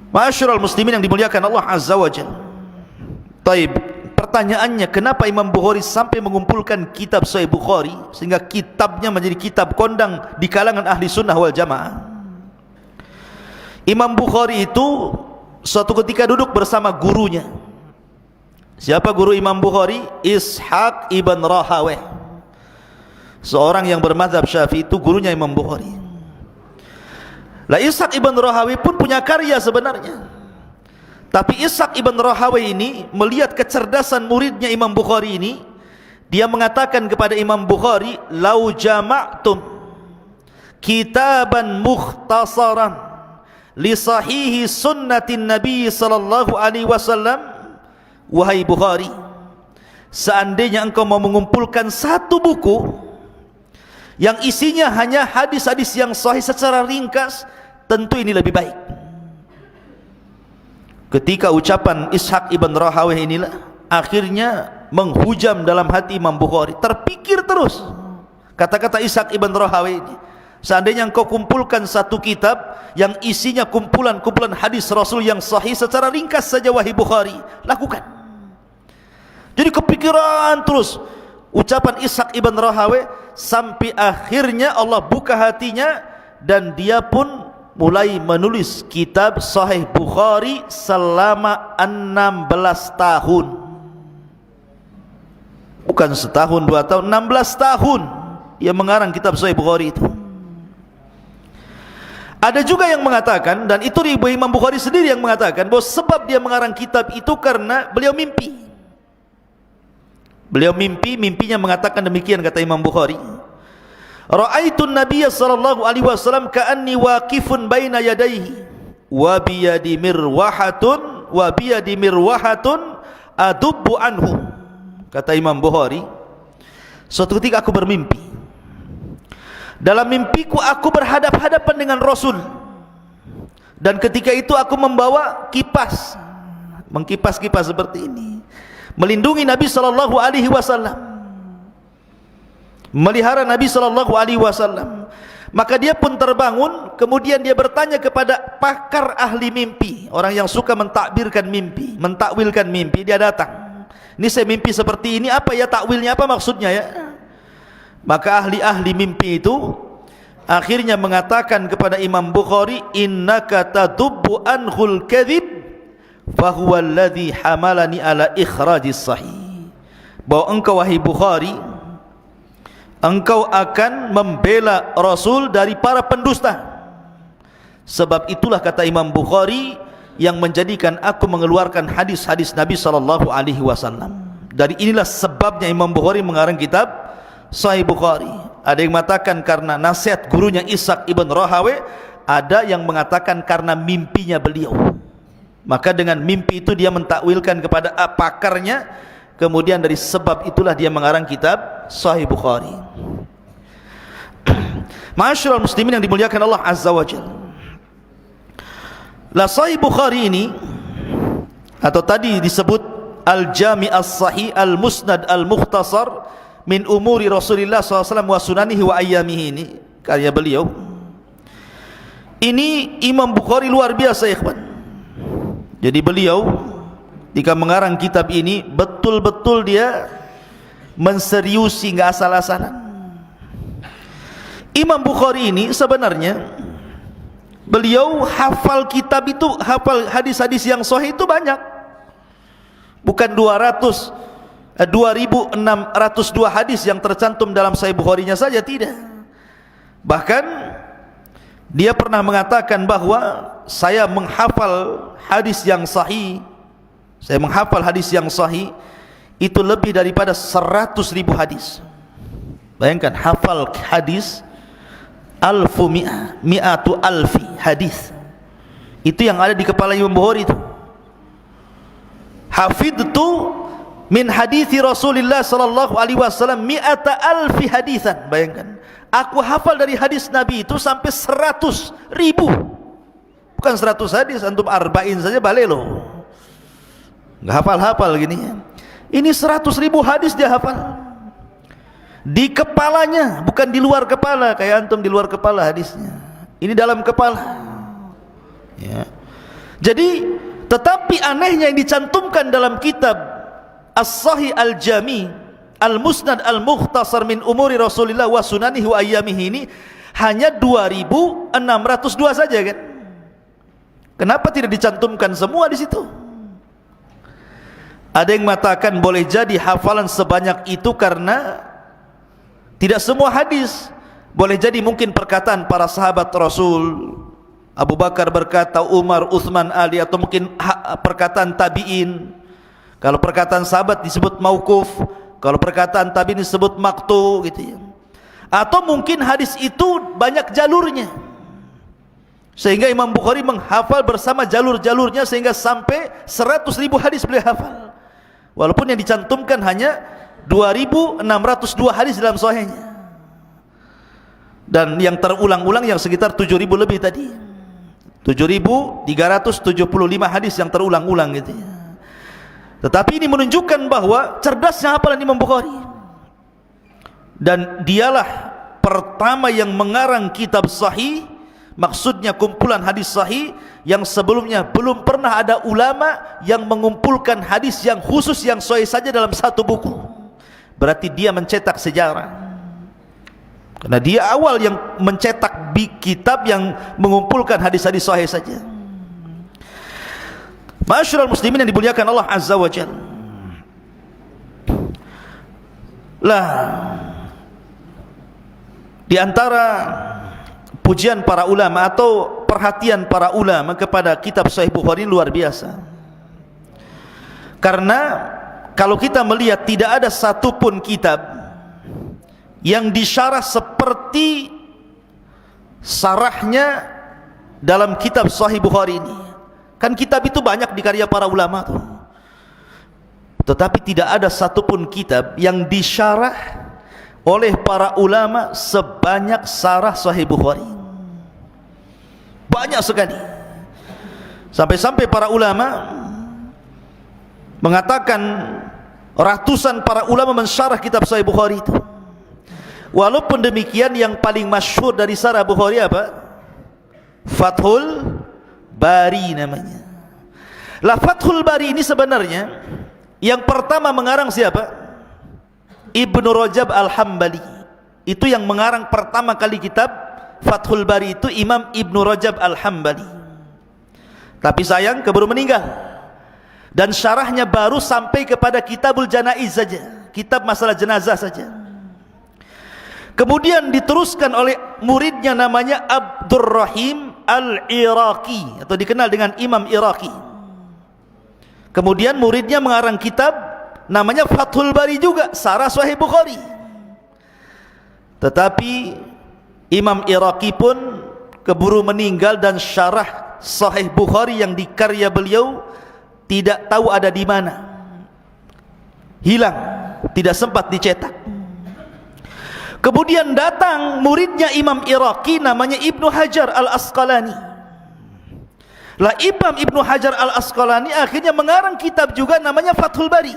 Ma'asyiral muslimin yang dimuliakan Allah Azza wa Jalla. Taib, pertanyaannya, kenapa Imam Bukhari sampai mengumpulkan kitab Sahih Bukhari sehingga kitabnya menjadi kitab kondang di kalangan ahli sunnah wal jamaah? Imam Bukhari itu suatu ketika duduk bersama gurunya. Siapa guru Imam Bukhari? Ishaq ibn Rahawayh, seorang yang bermadzhab Syafi'i, itu gurunya Imam Bukhari. Lah Ishaq ibn Rahawayh pun punya karya sebenarnya, tapi Ishaq ibn Rahawayh ini melihat kecerdasan muridnya Imam Bukhari ini, dia mengatakan kepada Imam Bukhari, "Lau jama'tum kitaban mukhtasaran li sahihi sunnatin Nabi sallallahu alaihi wasallam." Wahai Bukhari, seandainya engkau mau mengumpulkan satu buku yang isinya hanya hadis-hadis yang sahih secara ringkas, tentu ini lebih baik. Ketika ucapan Ishaq ibn Rahawayh inilah akhirnya menghujam dalam hati Imam Bukhari. Terpikir terus kata-kata Ishaq ibn Rahawayh ini, seandainya engkau kumpulkan satu kitab yang isinya kumpulan-kumpulan hadis Rasul yang sahih secara ringkas saja, wahai Bukhari, lakukan. Jadi kepikiran terus ucapan Ishaq ibn Rahawayh, sampai akhirnya Allah buka hatinya dan dia pun mulai menulis kitab Sahih Bukhari selama 16 tahun. Bukan setahun, 2 tahun, 16 tahun dia mengarang kitab Sahih Bukhari itu. Ada juga yang mengatakan, dan itu Imam Bukhari sendiri yang mengatakan, bahwa sebab dia mengarang kitab itu karena beliau mimpi. Beliau mimpinya mengatakan demikian, kata Imam Bukhari, "Ra'aitun Nabiyya sallallahu alaihi wasallam ka'anni waqifun baina yadayhi wa biyadi mirwahatun adubbu anhu." Kata Imam Bukhari, suatu ketika aku bermimpi. Dalam mimpiku aku berhadap-hadapan dengan Rasul, dan ketika itu aku membawa kipas, mengkipas-kipas seperti ini, melindungi Nabi sallallahu alaihi wasallam, melihara Nabi sallallahu alaihi wasallam. Maka dia pun terbangun, kemudian dia bertanya kepada pakar ahli mimpi, orang yang suka mentakbirkan mimpi, mentakwilkan mimpi. Dia datang, "Ini saya mimpi seperti ini, apa ya takwilnya, apa maksudnya ya?" Maka ahli-ahli mimpi itu akhirnya mengatakan kepada Imam Bukhari, "Innaka tadubbu anhul kadhib fahuwa alladhi hamalani ala ikhrajis sahih." Bahwa engkau, wahai Bukhari, engkau akan membela Rasul dari para pendusta. Sebab itulah, kata Imam Bukhari, yang menjadikan aku mengeluarkan hadis-hadis Nabi sallallahu alaihi wasallam. Dari inilah sebabnya Imam Bukhari mengarang kitab Sahih Bukhari. Ada yang mengatakan karena nasihat gurunya Ishaq ibn Rahawayh, ada yang mengatakan karena mimpinya beliau. Maka dengan mimpi itu dia mentakwilkan kepada pakarnya, kemudian dari sebab itulah dia mengarang kitab Sahih Bukhari. Ma'asyiral muslimin yang dimuliakan Allah Azza wa Jalla, la Sahih Bukhari ini, atau tadi disebut Al-Jami' As-Sahih Al-Musnad Al-Mukhtasar min umuri Rasulillah SAW wa sunanihi wa ayyamihi, ini karya beliau. Ini Imam Bukhari luar biasa, ikhwan. Jadi beliau jika mengarang kitab ini betul-betul dia menseriusi, enggak asal-asalan. Imam Bukhari ini sebenarnya beliau hafal kitab itu, hafal hadis-hadis yang sahih itu banyak. Bukan 2602 hadis yang tercantum dalam Sahih Bukharinya saja, tidak. Bahkan dia pernah mengatakan bahwa saya menghafal hadis yang sahih, saya menghafal hadis yang sahih itu lebih daripada 100.000 hadis. Bayangkan, hafal hadis mi'atu alfi hadis, itu yang ada di kepala Imam Bukhari itu. Hafidtu min hadithi Rasulullah sallallahu alaihi wasallam mi'ata alfi hadisan. Bayangkan, aku hafal dari hadis Nabi itu sampai 100.000. Bukan 100 hadis, antum arba'in saja balik loh, nggak hafal-hafal gini. Ini 100.000 hadis dia hafal di kepalanya, bukan di luar kepala kayak antum di luar kepala hadisnya. Ini dalam kepala ya. Jadi, tetapi anehnya yang dicantumkan dalam kitab As-Sahih Al-Jami' Al-Musnad Al-Mukhtasar min umuri Rasulillah wa sunanihi wa ayyamihi, ini hanya 2602 saja kan. Kenapa tidak dicantumkan semua di situ? Ada yang mengatakan boleh jadi hafalan sebanyak itu karena tidak semua hadis. Boleh jadi mungkin perkataan para sahabat Rasul, Abu Bakar berkata, Umar, Uthman, Ali, atau mungkin perkataan tabi'in. Kalau perkataan sahabat disebut mauquf, kalau perkataan tabi'in disebut maqtu, gitu ya. Atau mungkin hadis itu banyak jalurnya, sehingga Imam Bukhari menghafal bersama jalur-jalurnya sehingga sampai 100.000 hadis beliau hafal, walaupun yang dicantumkan hanya 2.602 hadis dalam sahihnya, dan yang terulang-ulang yang sekitar 7.000 lebih tadi, 7.375 hadis yang terulang-ulang gitu ya. Tetapi ini menunjukkan bahwa cerdasnya hafalan Imam Bukhari, dan dialah pertama yang mengarang kitab sahih, maksudnya kumpulan hadis sahih yang sebelumnya belum pernah ada ulama yang mengumpulkan hadis yang khusus yang sahih saja dalam satu buku. Berarti dia mencetak sejarah, karena dia awal yang mencetak kitab yang mengumpulkan hadis-hadis sahih saja. Ma'asyiral muslimin yang dimuliakan Allah Azza wa Jalla. Lah, di antara pujian para ulama atau perhatian para ulama kepada kitab Sahih Bukhari luar biasa. Karena kalau kita melihat tidak ada satupun kitab yang disyarah seperti sarahnya dalam kitab Sahih Bukhari ini. Kan kitab itu banyak dikarya para ulama tuh, tetapi tidak ada satupun kitab yang disyarah oleh para ulama sebanyak sarah Sahih Bukhari. Banyak sekali, sampai-sampai para ulama mengatakan ratusan para ulama mensyarah kitab Sahih Bukhari itu. Walaupun demikian, yang paling masyhur dari sarah Bukhari apa? Fathul Bari namanya. Lah, Fathul Bari ini sebenarnya yang pertama mengarang siapa? Ibnu Rajab Al-Hambali. Itu yang mengarang pertama kali kitab Fathul Bari itu Imam Ibnu Rajab Al-Hambali. Tapi sayang keburu meninggal, dan syarahnya baru sampai kepada Kitabul Janaiz saja, kitab masalah jenazah saja. Kemudian diteruskan oleh muridnya namanya Abdurrahim Al-Iraqi, atau dikenal dengan Imam Iraqi. Kemudian muridnya mengarang kitab namanya Fathul Bari juga, sarah Sahih Bukhari. Tetapi Imam Iraqi pun keburu meninggal, dan syarah Sahih Bukhari yang dikarya beliau tidak tahu ada di mana, hilang, tidak sempat dicetak. Kemudian datang muridnya Imam Iraqi namanya Ibnu Hajar Al-Asqalani. Lah, Imam Ibnu Hajar Al-Asqalani akhirnya mengarang kitab juga namanya Fathul Bari.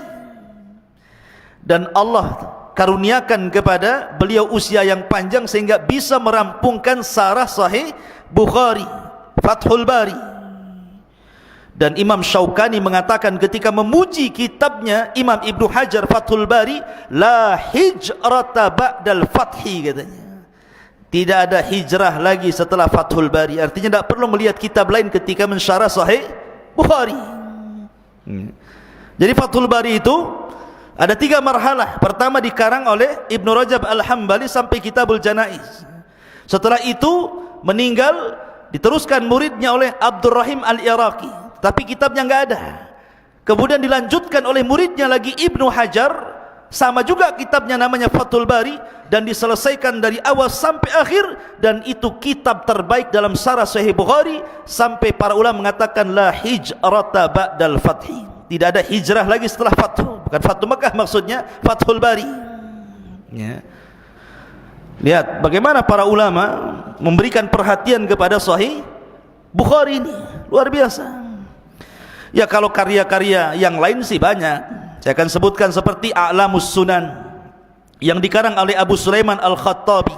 Dan Allah karuniakan kepada beliau usia yang panjang sehingga bisa merampungkan sarah Sahih Bukhari, Fathul Bari. Dan Imam Syaukani mengatakan ketika memuji kitabnya Imam Ibnu Hajar Fathul Bari, la hijrata ba'dal fathi, katanya. Tidak ada hijrah lagi setelah Fathul Bari. Artinya tidak perlu melihat kitab lain ketika mensyarah Sahih Bukhari. Jadi Fathul Bari itu ada 3 marhalah. Pertama dikarang oleh Ibnu Rajab Al-Hambali sampai Kitabul Janaiz. Setelah itu meninggal, diteruskan muridnya oleh Abdurrahim Al-Iraqi, tapi kitabnya enggak ada. Kemudian dilanjutkan oleh muridnya lagi Ibnu Hajar, sama juga kitabnya namanya Fathul Bari, dan diselesaikan dari awal sampai akhir, dan itu kitab terbaik dalam sarah Sahih Bukhari, sampai para ulama mengatakan la hijrata ba'dal fathi. Tidak ada hijrah lagi setelah Fathu, bukan Fathu Mekah maksudnya, Fathul Bari. Ya. Lihat bagaimana para ulama memberikan perhatian kepada Sahih Bukhari ini, luar biasa. Ya, kalau karya-karya yang lain sih banyak. Saya akan sebutkan seperti A'lamus Sunan yang dikarang oleh Abu Sulaiman Al-Khattabi,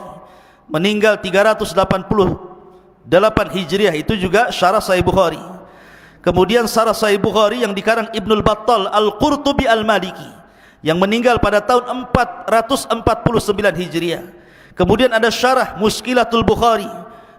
meninggal 388 Hijriah, itu juga syarah Sahih Bukhari. Kemudian syarah Sahih Bukhari yang dikarang Ibnul Battal Al-Qurtubi Al-Maliki, yang meninggal pada tahun 449 Hijriah. Kemudian ada syarah Mushkilatul Bukhari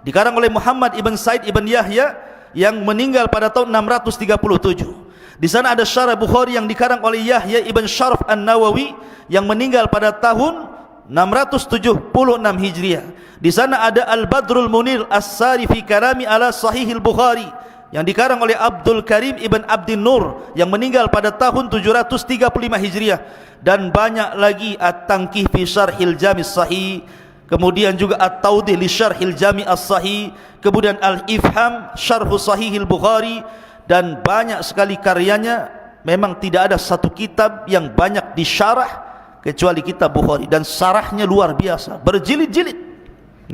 dikarang oleh Muhammad ibn Said ibn Yahya, yang meninggal pada tahun 637. Di sana ada syarah Bukhari yang dikarang oleh Yahya ibn Syaraf An-Nawawi yang meninggal pada tahun 676 Hijriah. Di sana ada Al-Badrul Munir As-Sari fi Kalami ala Sahihil Bukhari yang dikarang oleh Abdul Karim ibn Abdin Nur yang meninggal pada tahun 735 Hijriah, dan banyak lagi At-Tanqih fi Syarhil Jami' Sahih, kemudian juga At-Tawdih li Syarhil Jami' As-Sahih, kemudian Al-Ifham Syarhu Sahihil Bukhari, dan banyak sekali karyanya. Memang tidak ada satu kitab yang banyak disyarah kecuali kitab Bukhari, dan syarahnya luar biasa, berjilid-jilid,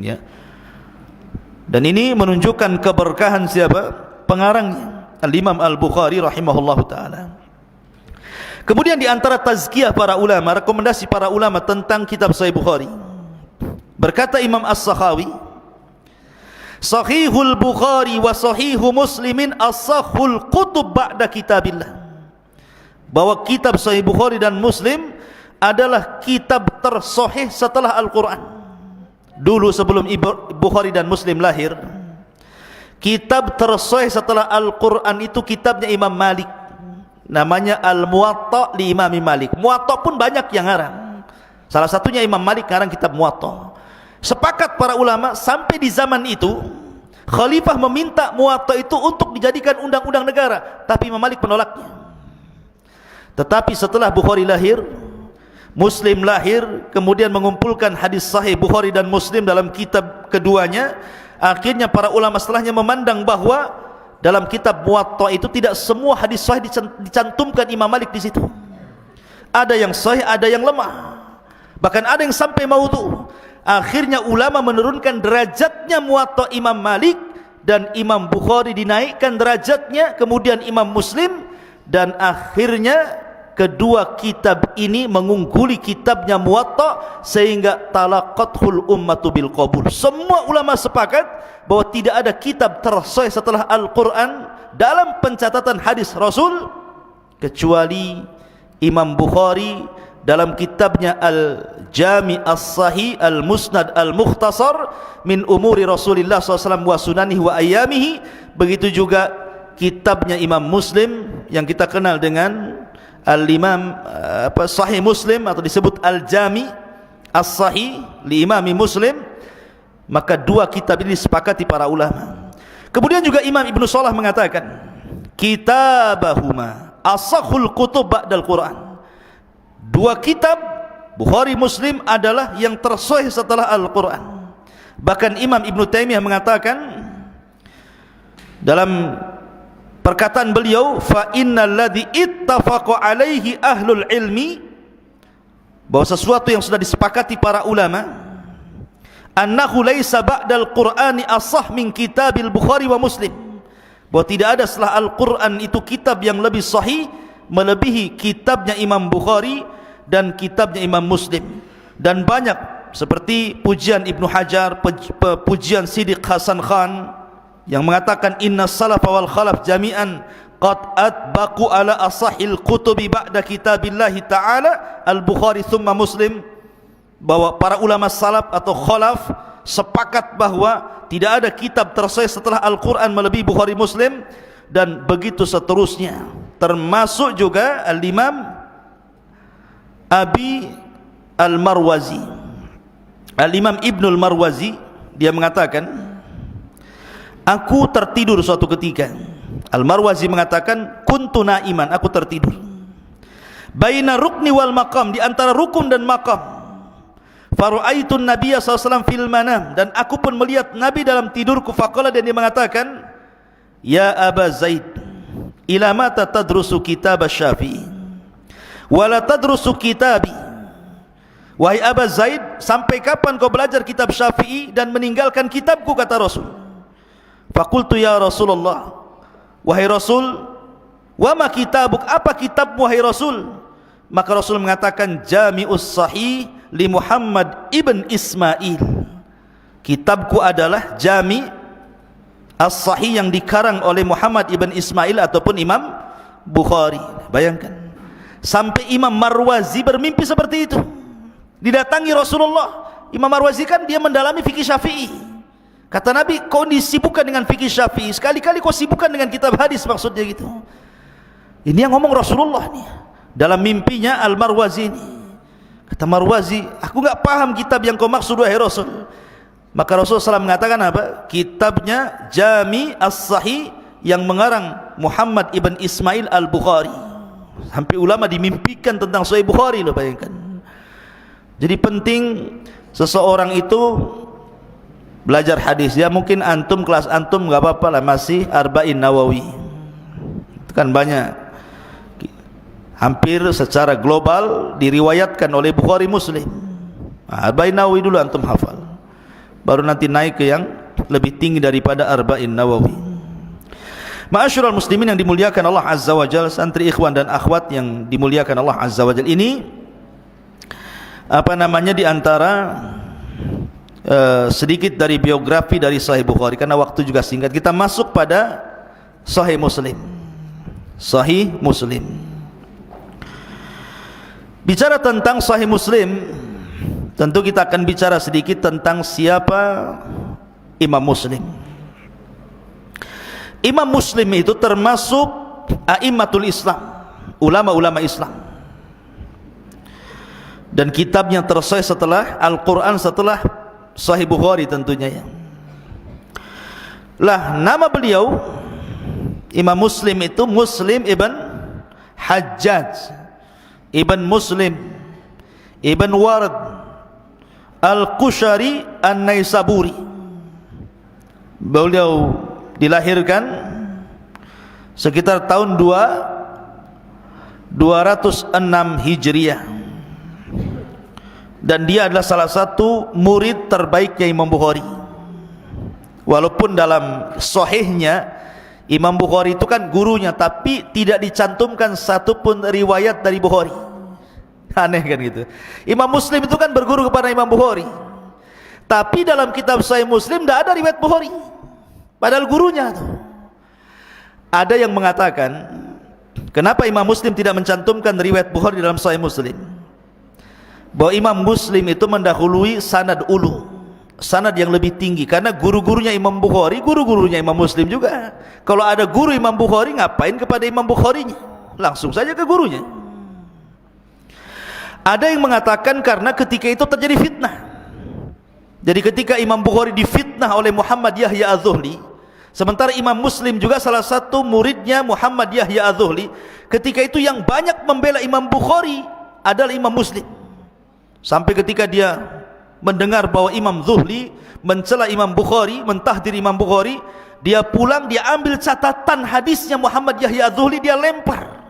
ya. Dan ini menunjukkan keberkahan siapa? Pengarangnya, Al-Imam Al-Bukhari rahimahullahu ta'ala. Kemudian di antara tazkiyah para ulama, rekomendasi para ulama tentang kitab Sahih Bukhari, berkata Imam As-Sakhawi, Sahihul Bukhari wa Sahihu Muslimin as-sahhul kutub ba'da kitabillah, bahwa kitab Sahih Bukhari dan Muslim adalah kitab tersahih setelah Al-Quran. Dulu sebelum Bukhari dan Muslim lahir, kitab tersahih setelah Al-Quran itu kitabnya Imam Malik, namanya Al-Muwatta li Imam Malik. Muwatta pun banyak yang ngarang, salah satunya Imam Malik ngarang kitab Muwatta. Sepakat para ulama sampai di zaman itu khalifah meminta Muwatta itu untuk dijadikan undang-undang negara, tapi Imam Malik menolaknya. Tetapi setelah Bukhari lahir, Muslim lahir, kemudian mengumpulkan hadis sahih Bukhari dan Muslim dalam kitab keduanya, akhirnya para ulama setelahnya memandang bahwa dalam kitab Muwatta itu tidak semua hadis sahih dicantumkan Imam Malik di situ. Ada yang sahih, ada yang lemah, bahkan ada yang sampai maudhu. Akhirnya ulama menurunkan derajatnya Muwatta Imam Malik, dan Imam Bukhari dinaikkan derajatnya, kemudian Imam Muslim, dan akhirnya kedua kitab ini mengungguli kitabnya Muwatta, sehingga talaqathul ummatu bil qabul. Semua ulama sepakat bahwa tidak ada kitab tersahih setelah Al-Quran dalam pencatatan hadis Rasul kecuali Imam Bukhari dalam kitabnya Al-Jami' As-Sahih Al-Musnad Al-Mukhtasar min umuri Rasulillah SAW wa sunanihi wa ayyamihi. Begitu juga kitabnya Imam Muslim yang kita kenal dengan Al-Imam Sahih Muslim, atau disebut Al-Jami' As-Sahih li Imami Muslim. Maka dua kitab ini disepakati para ulama. Kemudian juga Imam Ibn Salah mengatakan, kitabahuma asahul kutub ba'dal Quran. Dua kitab Bukhari Muslim adalah yang tersahih setelah Al-Quran. Bahkan Imam Ibn Taimiyah mengatakan dalam perkataan beliau, fa innal ladzi ittafaqa alaihi ahlul ilmi, bahwa sesuatu yang sudah disepakati para ulama, annahu laisa ba'dal Qur'ani asah min kitabil Bukhari wa Muslim, bahwa tidak ada setelah Al-Quran itu kitab yang lebih sahih melebihi kitabnya Imam Bukhari dan kitabnya Imam Muslim. Dan banyak seperti pujian Ibnu Hajar, pujian Siddiq Hasan Khan yang mengatakan inna salafa wal khalaf jami'an qad atbaqu ala asahil kutubi ba'da kitabillahi ta'ala al-Bukhari thumma Muslim, bahwa para ulama salaf atau khalaf sepakat bahwa tidak ada kitab tersahih setelah Al-Quran melebihi Bukhari Muslim, dan begitu seterusnya. Termasuk juga Al-Imam Abi Al-Marwazi, Al-Imam Ibnul Marwazi, dia mengatakan, aku tertidur suatu ketika. Al-Marwazi mengatakan, kuntu naiman, aku tertidur, baina rukni wal maqam, di antara rukun dan maqam. Faru'aitun Nabiya SAW fil manam, dan aku pun melihat Nabi dalam tidurku. Faqala, dan dia mengatakan, ya Aba Zaid, ila mata tadrusu kitab Syafi'i wala tadrusu kitabi. Wahai Aba Zaid, sampai kapan kau belajar kitab Syafi'i dan meninggalkan kitabku, kata Rasul. Faqultu ya Rasulullah, wahai Rasul, wa ma kitabuk, apa kitabmu wahai Rasul? Maka Rasul mengatakan, Jami'us Sahih li Muhammad ibn Ismail, kitabku adalah Jami' As-Sahih yang dikarang oleh Muhammad ibn Ismail ataupun Imam Bukhari. Bayangkan, sampai Imam Marwazi bermimpi seperti itu. Didatangi Rasulullah. Imam Marwazi kan dia mendalami fikih Syafi'i. Kata Nabi, kau disibukkan dengan fikih Syafi'i, sekali-kali kau sibukkan dengan kitab hadis, maksudnya gitu. Ini yang ngomong Rasulullah nih dalam mimpinya Al-Marwazi ini. Kata Marwazi, aku enggak paham kitab yang kau maksud wahai Rasul. Maka Rasulullah SAW mengatakan apa? Kitabnya Jami As-Sahih yang mengarang Muhammad ibn Ismail Al-Bukhari. Sampai ulama dimimpikan tentang Sahih Bukhari loh, bayangkan. Jadi penting seseorang itu belajar hadis. Ya mungkin antum, kelas antum enggak apa-apa lah, masih Arba'in Nawawi. Itu kan banyak, hampir secara global diriwayatkan oleh Bukhari Muslim. Arba'in Nawawi dulu antum hafal, baru nanti naik ke yang lebih tinggi daripada Arba'in Nawawi. Ma'asyiral muslimin yang dimuliakan Allah Azza wa Jalla, santri ikhwan dan akhwat yang dimuliakan Allah Azza wa Jalla, ini apa namanya di antara sedikit dari biografi dari Sahih Bukhari. Karena waktu juga singkat, kita masuk pada Sahih Muslim. Sahih Muslim. Bicara tentang Sahih Muslim, tentu kita akan bicara sedikit tentang siapa Imam Muslim. Imam Muslim itu termasuk a'immatul Islam, ulama-ulama Islam. Dan kitabnya tersahih setelah Al-Quran, setelah Sahih Bukhari tentunya ya. Lah nama beliau Imam Muslim itu Muslim ibn Hajjaj ibn Muslim ibn Warad Al-Qushari An-Naisaburi. Beliau dilahirkan sekitar tahun 206 Hijriah, dan dia adalah salah satu murid terbaiknya Imam Bukhari. Walaupun dalam sahihnya Imam Bukhari itu kan gurunya, tapi tidak dicantumkan satupun riwayat dari Bukhari. Aneh kan gitu. Imam Muslim itu kan berguru kepada Imam Bukhari, tapi dalam kitab Sahih Muslim tidak ada riwayat Bukhari, padahal gurunya tuh. Ada yang mengatakan, kenapa Imam Muslim tidak mencantumkan riwayat Bukhari dalam Sahih Muslim? Bahwa Imam Muslim itu mendahului sanad ulu, sanad yang lebih tinggi, karena guru-gurunya Imam Bukhari, guru-gurunya Imam Muslim juga. Kalau ada guru Imam Bukhari, ngapain kepada Imam Bukharinya? Langsung saja ke gurunya. Ada yang mengatakan karena ketika itu terjadi fitnah. Jadi ketika Imam Bukhari difitnah oleh Muhammad Yahya Az-Zuhli, sementara Imam Muslim juga salah satu muridnya Muhammad Yahya Az-Zuhli, ketika itu yang banyak membela Imam Bukhari adalah Imam Muslim. Sampai ketika dia mendengar bahwa Imam Zuhli mencela Imam Bukhari, mentahdir Imam Bukhari, dia pulang, dia ambil catatan hadisnya Muhammad Yahya Az-Zuhli, dia lempar,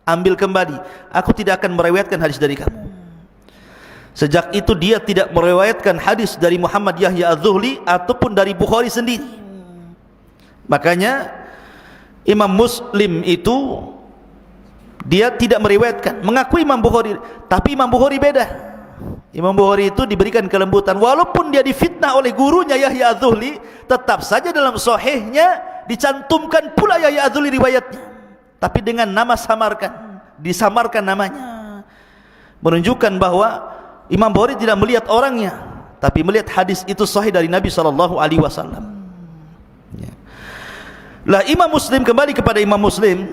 ambil kembali, aku tidak akan meriwayatkan hadis dari kamu. Sejak itu dia tidak meriwayatkan hadis dari Muhammad Yahya Az-Zuhli ataupun dari Bukhari sendiri. Makanya Imam Muslim itu dia tidak meriwayatkan, mengakui Imam Bukhari, tapi Imam Bukhari beda. Imam Bukhari itu diberikan kelembutan, walaupun dia difitnah oleh gurunya Yahya Az-Zuhli, tetap saja dalam sahihnya dicantumkan pula Yahya Az-Zuhli riwayatnya, tapi dengan nama samarkan, disamarkan namanya, menunjukkan bahwa Imam Bukhari tidak melihat orangnya, tapi melihat hadis itu sahih dari Nabi SAW. Lah Imam Muslim, kembali kepada Imam Muslim,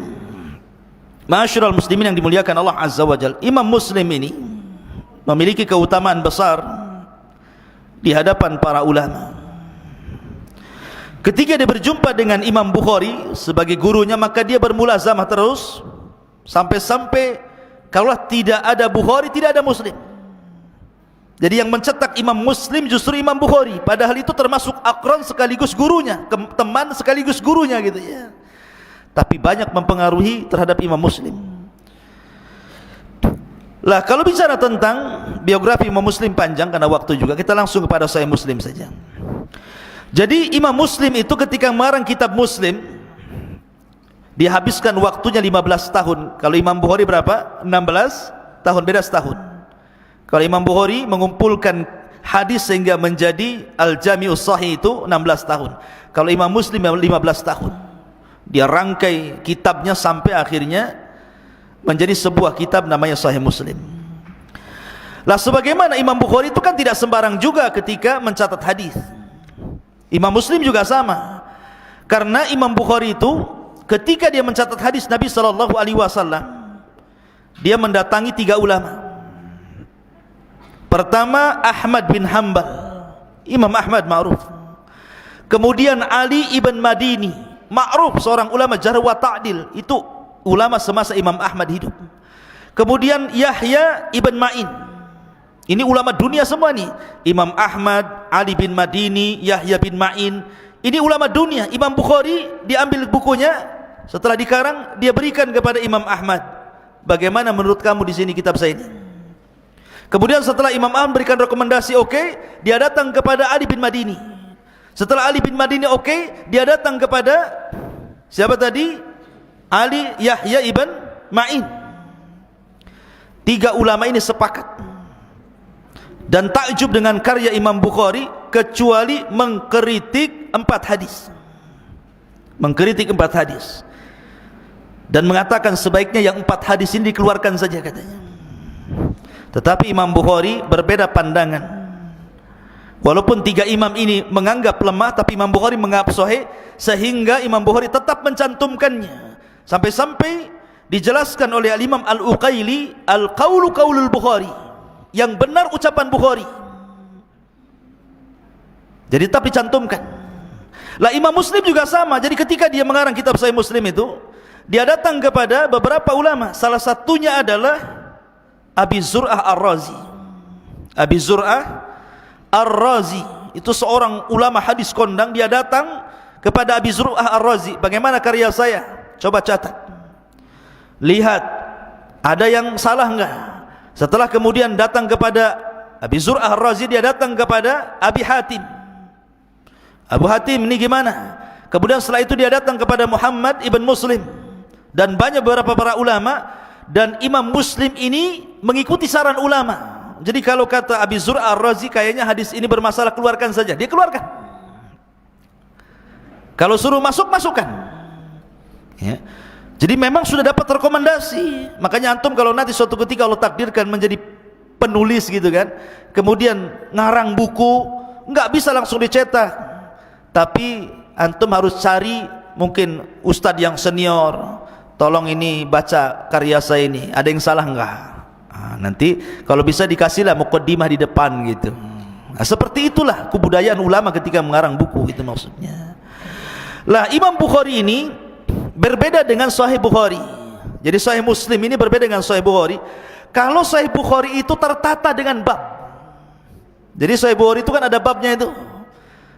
ma'asyiral muslimin yang dimuliakan Allah Azza wa Jalla, Imam Muslim ini memiliki keutamaan besar di hadapan para ulama. Ketika dia berjumpa dengan Imam Bukhari sebagai gurunya, maka dia bermulazamah terus sampai-sampai kalau tidak ada Bukhari, tidak ada Muslim. Jadi yang mencetak Imam Muslim justru Imam Bukhari, padahal itu termasuk akron sekaligus gurunya, teman sekaligus gurunya gitu ya. Tapi banyak mempengaruhi terhadap Imam Muslim. Lah kalau bicara tentang biografi Imam Muslim panjang karena waktu juga, kita langsung kepada Sahih Muslim saja. Jadi Imam Muslim itu ketika mengarang kitab Muslim, dia habiskan waktunya 15 tahun. Kalau Imam Bukhari berapa? 16 tahun, beda setahun. Kalau Imam Bukhari mengumpulkan hadis sehingga menjadi Al-Jami'us Sahih itu 16 tahun. Kalau Imam Muslim 15 tahun. Dia rangkai kitabnya sampai akhirnya menjadi sebuah kitab namanya Sahih Muslim. Lah sebagaimana Imam Bukhari itu kan tidak sembarang juga ketika mencatat hadis. Imam Muslim juga sama. Karena Imam Bukhari itu ketika dia mencatat hadis Nabi SAW, dia mendatangi 3 ulama. Pertama Ahmad bin Hanbal, Imam Ahmad ma'ruf. Kemudian Ali ibn Madini, ma'ruf, seorang ulama jarh wa ta'dil, itu ulama semasa Imam Ahmad hidup. Kemudian Yahya ibn Ma'in, ini ulama dunia semua nih. Imam Ahmad, Ali bin Madini, Yahya bin Ma'in, ini ulama dunia. Imam Bukhari diambil bukunya, setelah dikarang dia berikan kepada Imam Ahmad. Bagaimana menurut kamu di sini kitab saya ini? Kemudian setelah Imam Ahmad berikan rekomendasi oke, dia datang kepada Ali bin Madini. Setelah Ali bin Madini oke, dia datang kepada siapa tadi? Ali Yahya ibn Ma'in. 3 ulama ini sepakat dan takjub dengan karya Imam Bukhari, kecuali mengkritik 4 hadis. Mengkritik 4 hadis dan mengatakan sebaiknya yang 4 hadis ini dikeluarkan saja katanya. Tetapi Imam Bukhari berbeda pandangan. Walaupun 3 imam ini menganggap lemah, tapi Imam Bukhari menganggap sahih, sehingga Imam Bukhari tetap mencantumkannya. Sampai-sampai dijelaskan oleh Al-Imam Al-Uqaili, al-qawlu qawlul Bukhari, yang benar ucapan Bukhari. Jadi tetap dicantumkan. Lah Imam Muslim juga sama. Jadi ketika dia mengarang kitab Sahih Muslim itu, dia datang kepada beberapa ulama. Salah satunya adalah Abi Zur'ah Ar-Razi. Abi Zur'ah Ar-Razi itu seorang ulama hadis kondang. Dia datang kepada Abi Zur'ah Ar-Razi, bagaimana karya saya? Coba catat, lihat ada yang salah enggak? Setelah kemudian datang kepada Abi Zur'ah Ar-Razi, dia datang kepada Abi Hatim. Abu Hatim ini gimana? Kemudian setelah itu dia datang kepada Muhammad ibn Muslim dan banyak beberapa para ulama. Dan Imam Muslim ini mengikuti saran ulama. Jadi kalau kata Abi Zur'ah Ar-Razi, kayaknya hadis ini bermasalah, keluarkan saja, dia keluarkan. Kalau suruh masuk, masukkan ya. Jadi memang sudah dapat rekomendasi. Makanya antum kalau nanti suatu ketika Allah takdirkan menjadi penulis gitu kan, kemudian ngarang buku, nggak bisa langsung dicetak, tapi antum harus cari mungkin ustadz yang senior, tolong ini baca karya saya ini, ada yang salah enggak? Nanti kalau bisa dikasihlah muqaddimah di depan gitu. Seperti itulah kebudayaan ulama ketika mengarang buku, itu maksudnya. Lah Imam Bukhari ini berbeda dengan Sahih Bukhari. Jadi Sahih Muslim ini berbeda dengan Sahih Bukhari. Kalau Sahih Bukhari itu tertata dengan bab. Jadi Sahih Bukhari itu kan ada babnya itu.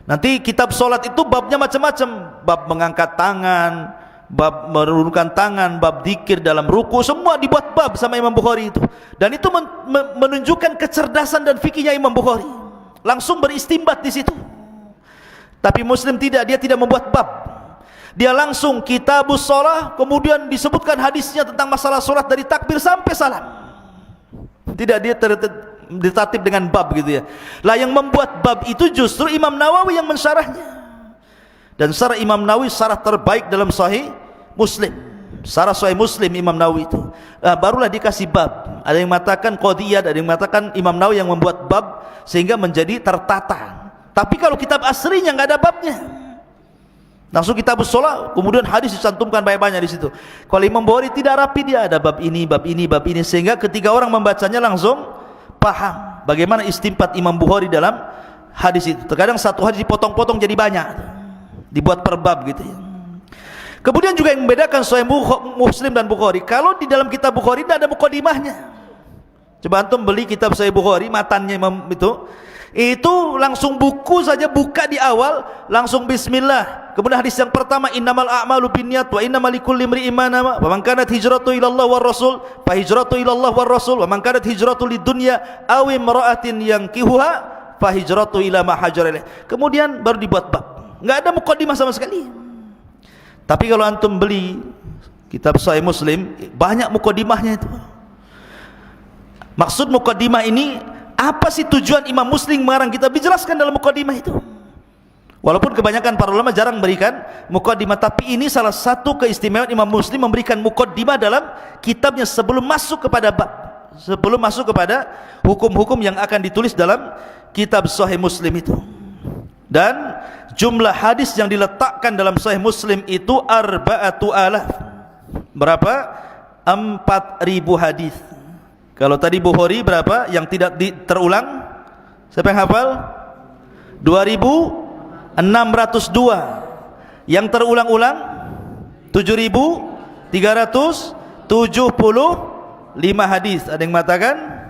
Nanti kitab solat itu babnya macam-macam. Bab mengangkat tangan, bab menurunkan tangan, bab zikir dalam ruku, semua dibuat bab sama Imam Bukhari itu. Dan itu menunjukkan kecerdasan dan fikihnya Imam Bukhari. Langsung beristimbat di situ. Tapi Muslim tidak, dia tidak membuat bab. Dia langsung kitabus shalah, kemudian disebutkan hadisnya tentang masalah salat dari takbir sampai salam. Tidak, dia tertatib dengan bab gitu ya. Lah yang membuat bab itu justru Imam Nawawi yang mensyarahnya. Dan syarah Imam Nawawi syarah terbaik dalam Sahih Muslim. Syarah Sahih Muslim Imam Nawawi itu barulah dikasih bab. Ada yang mengatakan qadiyat, ada yang mengatakan Imam Nawawi yang membuat bab sehingga menjadi tertata. Tapi kalau kitab aslinya enggak ada babnya. Langsung kitabus shalah, kemudian hadis dicantumkan banyak-banyak di situ. Kalau Imam Bukhari tidak rapi, dia ada bab ini, bab ini, bab ini, sehingga ketika orang membacanya langsung paham bagaimana istimbat Imam Bukhari dalam hadis itu. Terkadang satu hadis dipotong-potong jadi banyak, dibuat per bab gitu ya. Kemudian juga yang membedakan Sahih Muslim dan Bukhari, kalau di dalam kitab Bukhari tidak ada mukadimahnya. Coba antum beli kitab Sahih Bukhari, matannya itu langsung buku saja, buka di awal langsung bismillah. Kemudian hadis yang pertama, innamal a'malu binniyat wa innamal likulli imri'in ma nawa, wa man kanat hijratu ila Allah war rasul fa hijratu ila Allah war rasul, wa man kanat hijratu lidunya aw imra'atin yankihuha fa hijratu ila ma hajara ilaih. Kemudian baru dibuat bab. Enggak ada mukadimah sama sekali. Tapi kalau antum beli kitab Sahih Muslim, banyak mukadimahnya itu. Maksud mukadimah ini, apa sih tujuan Imam Muslim mengarang kitab, dijelaskan dalam mukadimah itu. Walaupun kebanyakan para ulama jarang berikan mukadimah, tapi ini salah satu keistimewaan Imam Muslim memberikan mukadimah dalam kitabnya sebelum masuk kepada bab, sebelum masuk kepada hukum-hukum yang akan ditulis dalam kitab Sahih Muslim itu. Dan jumlah hadis yang diletakkan dalam Sahih Muslim itu 4,000. Berapa? 4.000 hadis. Kalau tadi Bukhari berapa yang tidak terulang? Siapa yang hafal? 2.602. Yang terulang-ulang 7.375 hadis. Ada yang mengatakan?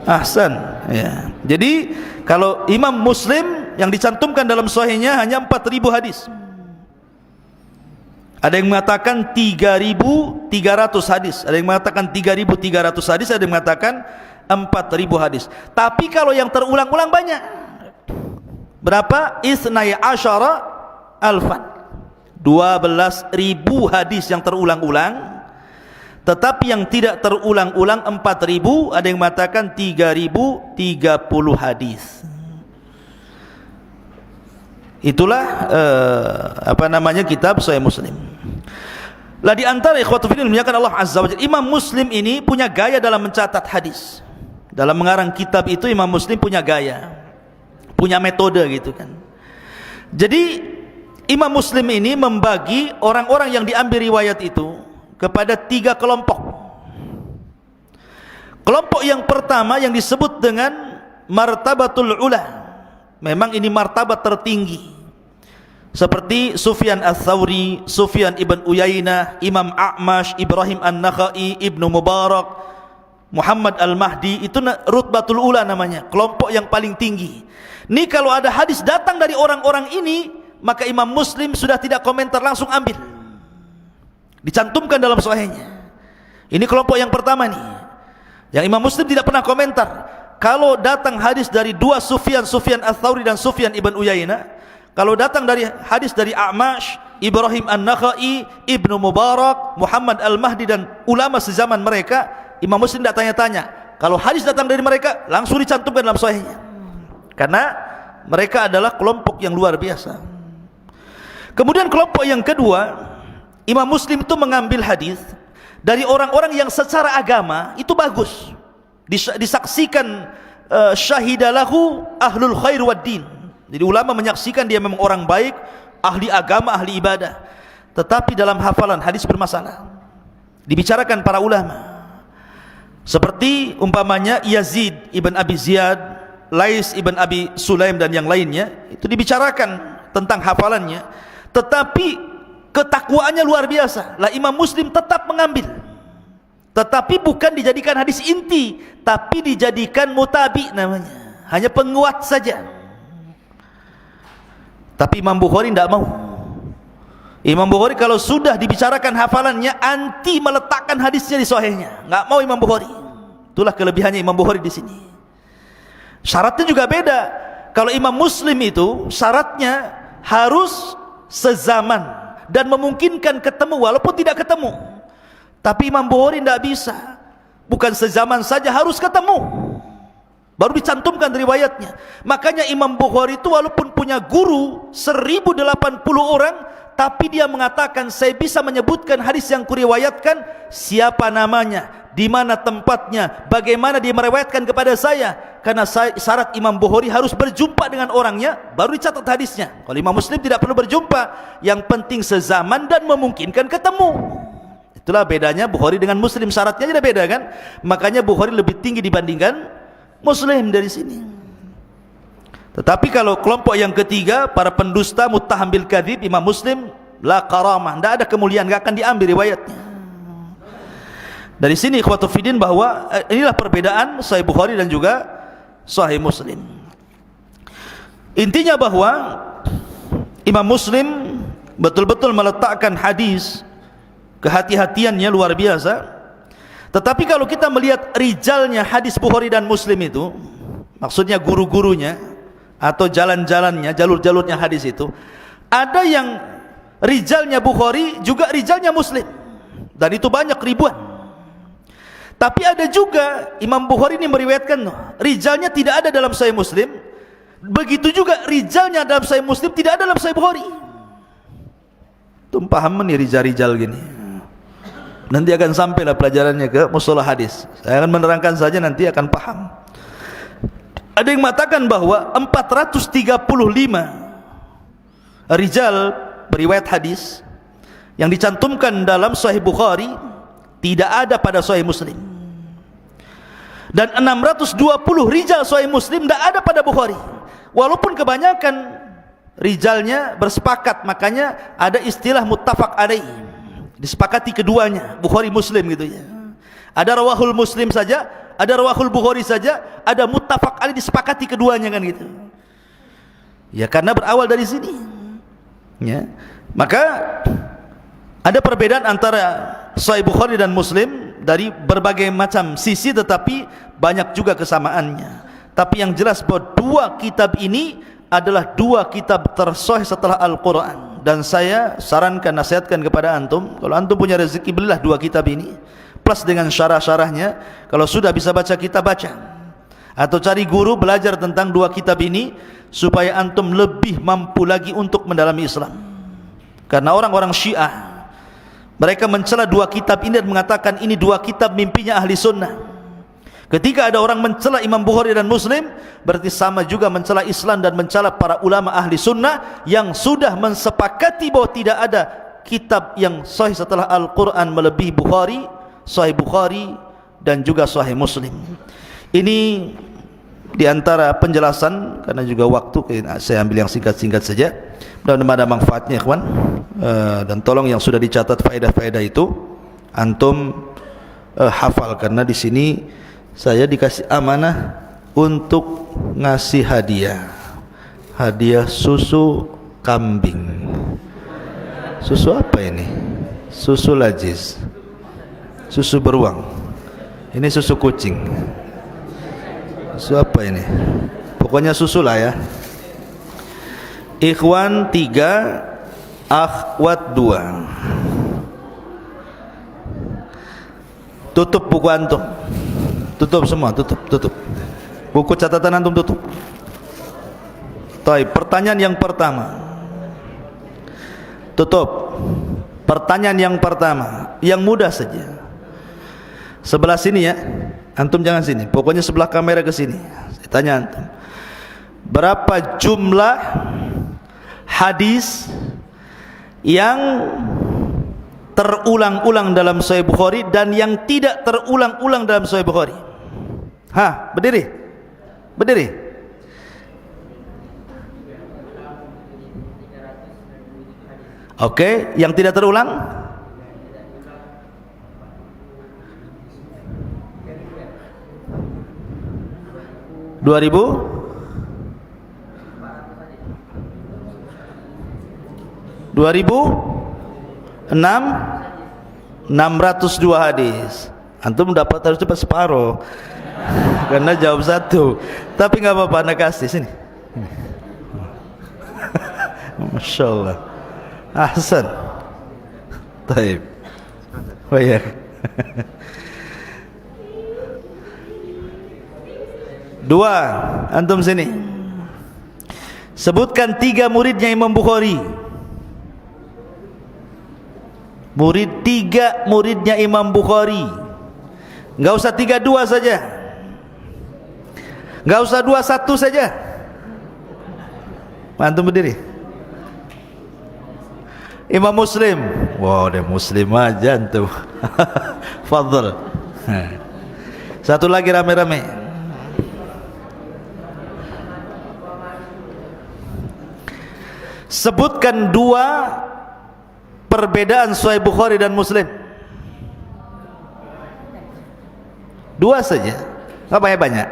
Ahsan. Ya. Jadi kalau Imam Muslim yang dicantumkan dalam sahihnya hanya 4.000 hadis. Ada yang mengatakan 3.300 hadis, ada yang mengatakan 3.300 hadis, ada yang mengatakan 4.000 hadis. Tapi kalau yang terulang-ulang banyak. Berapa? Isnai asyara alfan. 12.000 hadis yang terulang-ulang. Tetapi yang tidak terulang-ulang 4.000, ada yang mengatakan 3.030 hadis. Itulah kitab Sahih Muslim. Lah di antara ikhwatu fillah muliakan Allah Azza wa Jalla, Imam Muslim ini punya gaya dalam mencatat hadis. Dalam mengarang kitab itu Imam Muslim punya gaya, punya metode gitu kan. Jadi Imam Muslim ini membagi orang-orang yang diambil riwayat itu kepada 3 kelompok. Kelompok yang pertama yang disebut dengan martabatul ula. Memang ini martabat tertinggi. Seperti Sufyan Ats-Tsauri, Sufyan ibn Uyainah, Imam A'mash, Ibrahim An-Nakhai, Ibnu Mubarak, Muhammad Al-Mahdi. Itu rutbatul ula namanya, kelompok yang paling tinggi. Ini kalau ada hadis datang dari orang-orang ini, maka Imam Muslim sudah tidak komentar, langsung ambil, dicantumkan dalam sahihnya. Ini kelompok yang pertama nih, yang Imam Muslim tidak pernah komentar. Kalau datang hadis dari 2 Sufyan, Sufyan Ats-Tsauri dan Sufyan ibn Uyainah, kalau datang dari hadis dari A'mash, Ibrahim An-Nakhai, Ibnu Mubarak, Muhammad Al-Mahdi dan ulama sezaman mereka, Imam Muslim tidak tanya-tanya. Kalau hadis datang dari mereka, langsung dicantumkan dalam sahihnya. Karena mereka adalah kelompok yang luar biasa. Kemudian kelompok yang kedua, Imam Muslim itu mengambil hadis dari orang-orang yang secara agama itu bagus, disaksikan syahidalahu ahlul khair wad din. Jadi ulama menyaksikan dia memang orang baik, ahli agama, ahli ibadah. Tetapi dalam hafalan hadis bermasalah. Dibicarakan para ulama. Seperti umpamanya Yazid ibn Abi Ziyad, Lais ibn Abi Sulaim dan yang lainnya, itu dibicarakan tentang hafalannya. Tetapi ketakwaannya luar biasa. Lah Imam Muslim tetap mengambil. Tetapi bukan dijadikan hadis inti, tapi dijadikan mutabi namanya. Hanya penguat saja. Tapi Imam Bukhari tidak mau. Imam Bukhari kalau sudah dibicarakan hafalannya, anti meletakkan hadisnya di sahihnya. Enggak mau Imam Bukhari. Itulah kelebihannya Imam Bukhari di sini. Syaratnya juga beda. Kalau Imam Muslim itu syaratnya harus sezaman dan memungkinkan ketemu walaupun tidak ketemu. Tapi Imam Bukhari tidak bisa. Bukan sezaman saja, harus ketemu, baru dicantumkan riwayatnya. Makanya Imam Bukhari itu walaupun punya guru 1080 orang, tapi dia mengatakan, saya bisa menyebutkan hadis yang kuriwayatkan, siapa namanya, di mana tempatnya, bagaimana dia meriwayatkan kepada saya. Karena syarat Imam Bukhari harus berjumpa dengan orangnya, baru dicatat hadisnya. Kalau Imam Muslim tidak perlu berjumpa, yang penting sezaman dan memungkinkan ketemu. Itulah bedanya Bukhari dengan Muslim, syaratnya tidak beda kan. Makanya Bukhari lebih tinggi dibandingkan Muslim dari sini. Tetapi kalau kelompok yang ketiga, para pendusta muttaham bil kadzib, Imam Muslim la karamah, tidak ada kemuliaan, tidak akan diambil riwayatnya. Dari sini ikhwatu fiddin bahwa inilah perbedaan Sahih Bukhari dan juga Sahih Muslim. Intinya bahwa Imam Muslim betul-betul meletakkan hadis, kehati-hatiannya luar biasa. Tetapi kalau kita melihat rijalnya hadis Bukhari dan Muslim itu, maksudnya guru-gurunya atau jalan-jalannya, jalur-jalurnya hadis itu, ada yang rijalnya Bukhari juga rijalnya Muslim, dan itu banyak, ribuan. Tapi ada juga Imam Bukhari ini meriwayatkan rijalnya tidak ada dalam Sahih Muslim, begitu juga rijalnya dalam Sahih Muslim tidak ada dalam Sahih Bukhari. Tum paham nih rijal-rijal gini. Nanti akan sampailah pelajarannya ke mustalah hadis. Saya akan menerangkan saja, nanti akan paham. Ada yang mengatakan bahwa 435 rijal beriwayat hadis yang dicantumkan dalam Sahih Bukhari tidak ada pada Sahih Muslim, dan 620 rijal Sahih Muslim tidak ada pada Bukhari, walaupun kebanyakan rijalnya bersepakat. Makanya ada istilah muttafaq alaih, disepakati keduanya, Bukhari Muslim gitu ya. Ada rawahul Muslim saja, ada rawahul Bukhari saja, ada muttafaq alaih disepakati keduanya kan gitu. Ya karena berawal dari sini. Ya. Maka ada perbedaan antara Sahih Bukhari dan Muslim dari berbagai macam sisi, tetapi banyak juga kesamaannya. Tapi yang jelas bahwa dua kitab ini adalah dua kitab tersahih setelah Al-Quran. Dan saya sarankan, nasihatkan kepada antum, kalau antum punya rezeki, belilah dua kitab ini plus dengan syarah-syarahnya. Kalau sudah bisa baca kitab, baca, atau cari guru belajar tentang dua kitab ini supaya antum lebih mampu lagi untuk mendalami Islam. Karena orang-orang Syiah, mereka mencela dua kitab ini dan mengatakan ini dua kitab mimpinya ahli sunnah. Ketika ada orang mencela Imam Bukhari dan Muslim, berarti sama juga mencela Islam dan mencela para ulama ahli sunnah yang sudah mensepakati bahwa tidak ada kitab yang sahih setelah Al-Quran melebihi Bukhari, Sahih Bukhari dan juga Sahih Muslim. Ini diantara penjelasan, karena juga waktu saya ambil yang singkat-singkat saja. Mudah-mudahan ada manfaatnya ikhwan. Dan tolong yang sudah dicatat faedah-faedah itu antum hafal, karena di sini saya dikasih amanah untuk ngasih hadiah susu kambing. Susu apa ini? Susu lajiz, susu beruang. Ini susu kucing. Susu apa ini? Pokoknya susu lah ya. Ikhwan 3, akhwat 2. Tutup buku antum. Tutup semua, tutup. Buku catatan antum tutup. Baik, pertanyaan yang pertama. Tutup. Pertanyaan yang pertama, yang mudah saja. Sebelah sini ya. Antum jangan sini. Pokoknya sebelah kamera ke sini. Saya tanya antum. Berapa jumlah hadis yang terulang-ulang dalam Sahih Bukhari dan yang tidak terulang-ulang dalam Sahih Bukhari? Berdiri. Berdiri. Oke, yang tidak terulang? Dua ribu 602 hadis. Antum dapat harus cepat separuh karena jawab satu, tapi nggak apa-apa, anda kasih sini. Masya Allah, ahsan. Taib. Baik. Dua, antum sini. Sebutkan 3 muridnya Imam Bukhari. Tiga muridnya Imam Bukhari. Enggak usah 32 saja. Enggak usah 21 saja. Antum berdiri. Imam Muslim. Wow, dia Muslim aja antum. Fadhil. Satu lagi rame-rame. Sebutkan 2 perbedaan Sahih Bukhari dan Muslim. 2 saja. Apa ya banyak?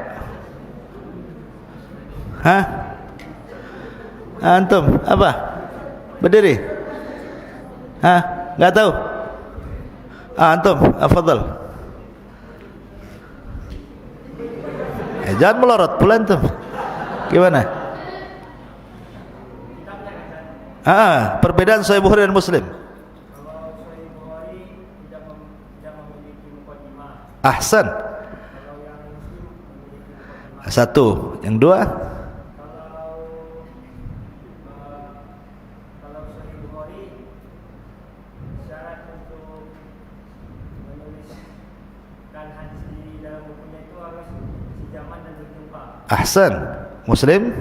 Antum apa? Berdiri. Enggak tahu. Antum, afdal. Jangan melorot pula antum. Gimana? Perbedaan Sahih Bukhari dan Muslim. Ahsan. 1, yang 2. Ahsan. Muslim?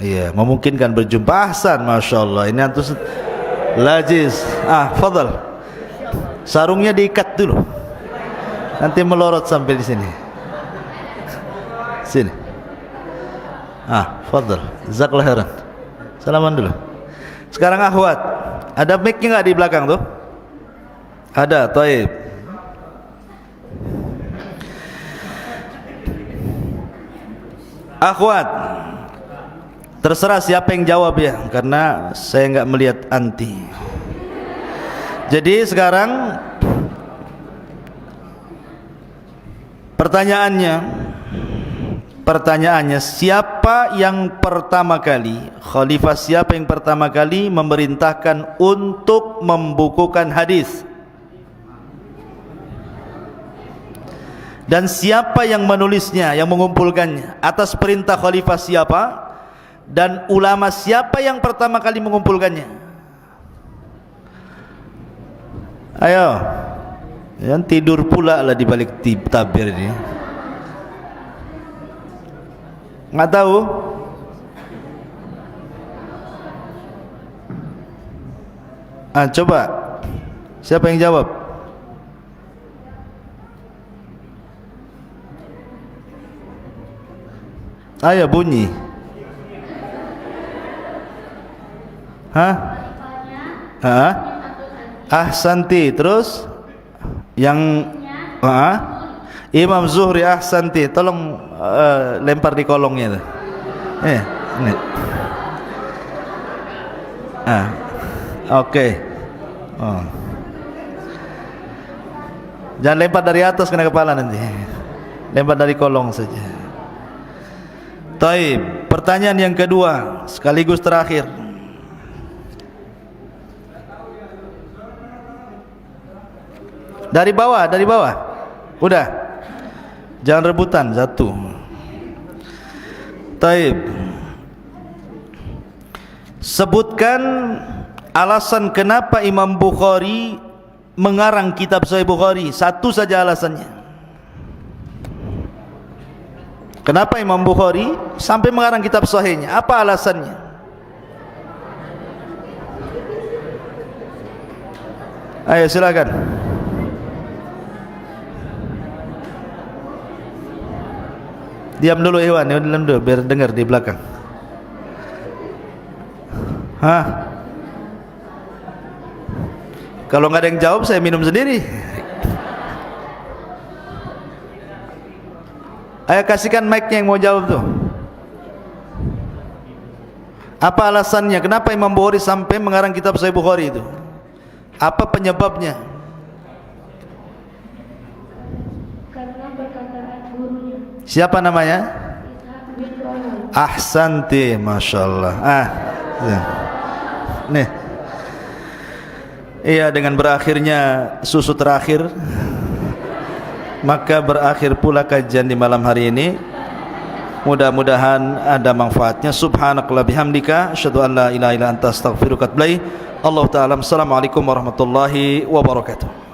Iya, memungkinkan berjumpa. Ahsan, Masya Allah. Ini antus lajiz. Fadal. Sarungnya diikat dulu. Nanti melorot sampai di sini. Sini. Fadal. Jazakallahu khairan. Salaman dulu. Sekarang akhwat. Ada mic-nya enggak di belakang tuh? Ada, taib. Akhwat, terserah siapa yang jawab ya, karena saya enggak melihat anti. Jadi sekarang pertanyaannya siapa yang pertama kali, khalifah siapa yang pertama kali memerintahkan untuk membukukan hadis? Dan siapa yang menulisnya, yang mengumpulkannya? Atas perintah khalifah siapa? Dan ulama siapa yang pertama kali mengumpulkannya? Ayo, yang tidur pula lah di balik tabir ini. Nggak tahu? Coba siapa yang jawab? Ayo bunyi. Ahsanti. Terus yang Imam Zuhri ahsanti. Tolong lempar di kolongnya tuh. Ini. Oke. Jangan lempar dari atas kena kepala nanti. Lempar dari kolong saja. Taib. Pertanyaan yang kedua sekaligus terakhir. Dari bawah. Udah. Jangan rebutan satu. Taib. Sebutkan alasan kenapa Imam Bukhari mengarang kitab Sahih Bukhari. Satu saja alasannya. Kenapa Imam Bukhari sampai mengarang kitab sahihnya? Apa alasannya? Ayo silakan. Diam dulu Iwan, diam dulu biar dengar di belakang. Kalau nggak ada yang jawab saya minum sendiri. Ayo kasihkan mic-nya yang mau jawab tuh. Apa alasannya? Kenapa Imam Bukhari sampai mengarang kitab Sahih Bukhari itu? Apa penyebabnya? Karena perkataan gurunya. Siapa namanya? Ahsanti, Masya Allah. Nih. Iya, dengan berakhirnya susu terakhir, maka berakhir pula kajian di malam hari ini. Mudah-mudahan ada manfaatnya. Subhanakallah bihamdika asyhadu an la ilaha illa anta astaghfiruka wa atubu ilaik. Allah taala. Assalamualaikum warahmatullahi wabarakatuh.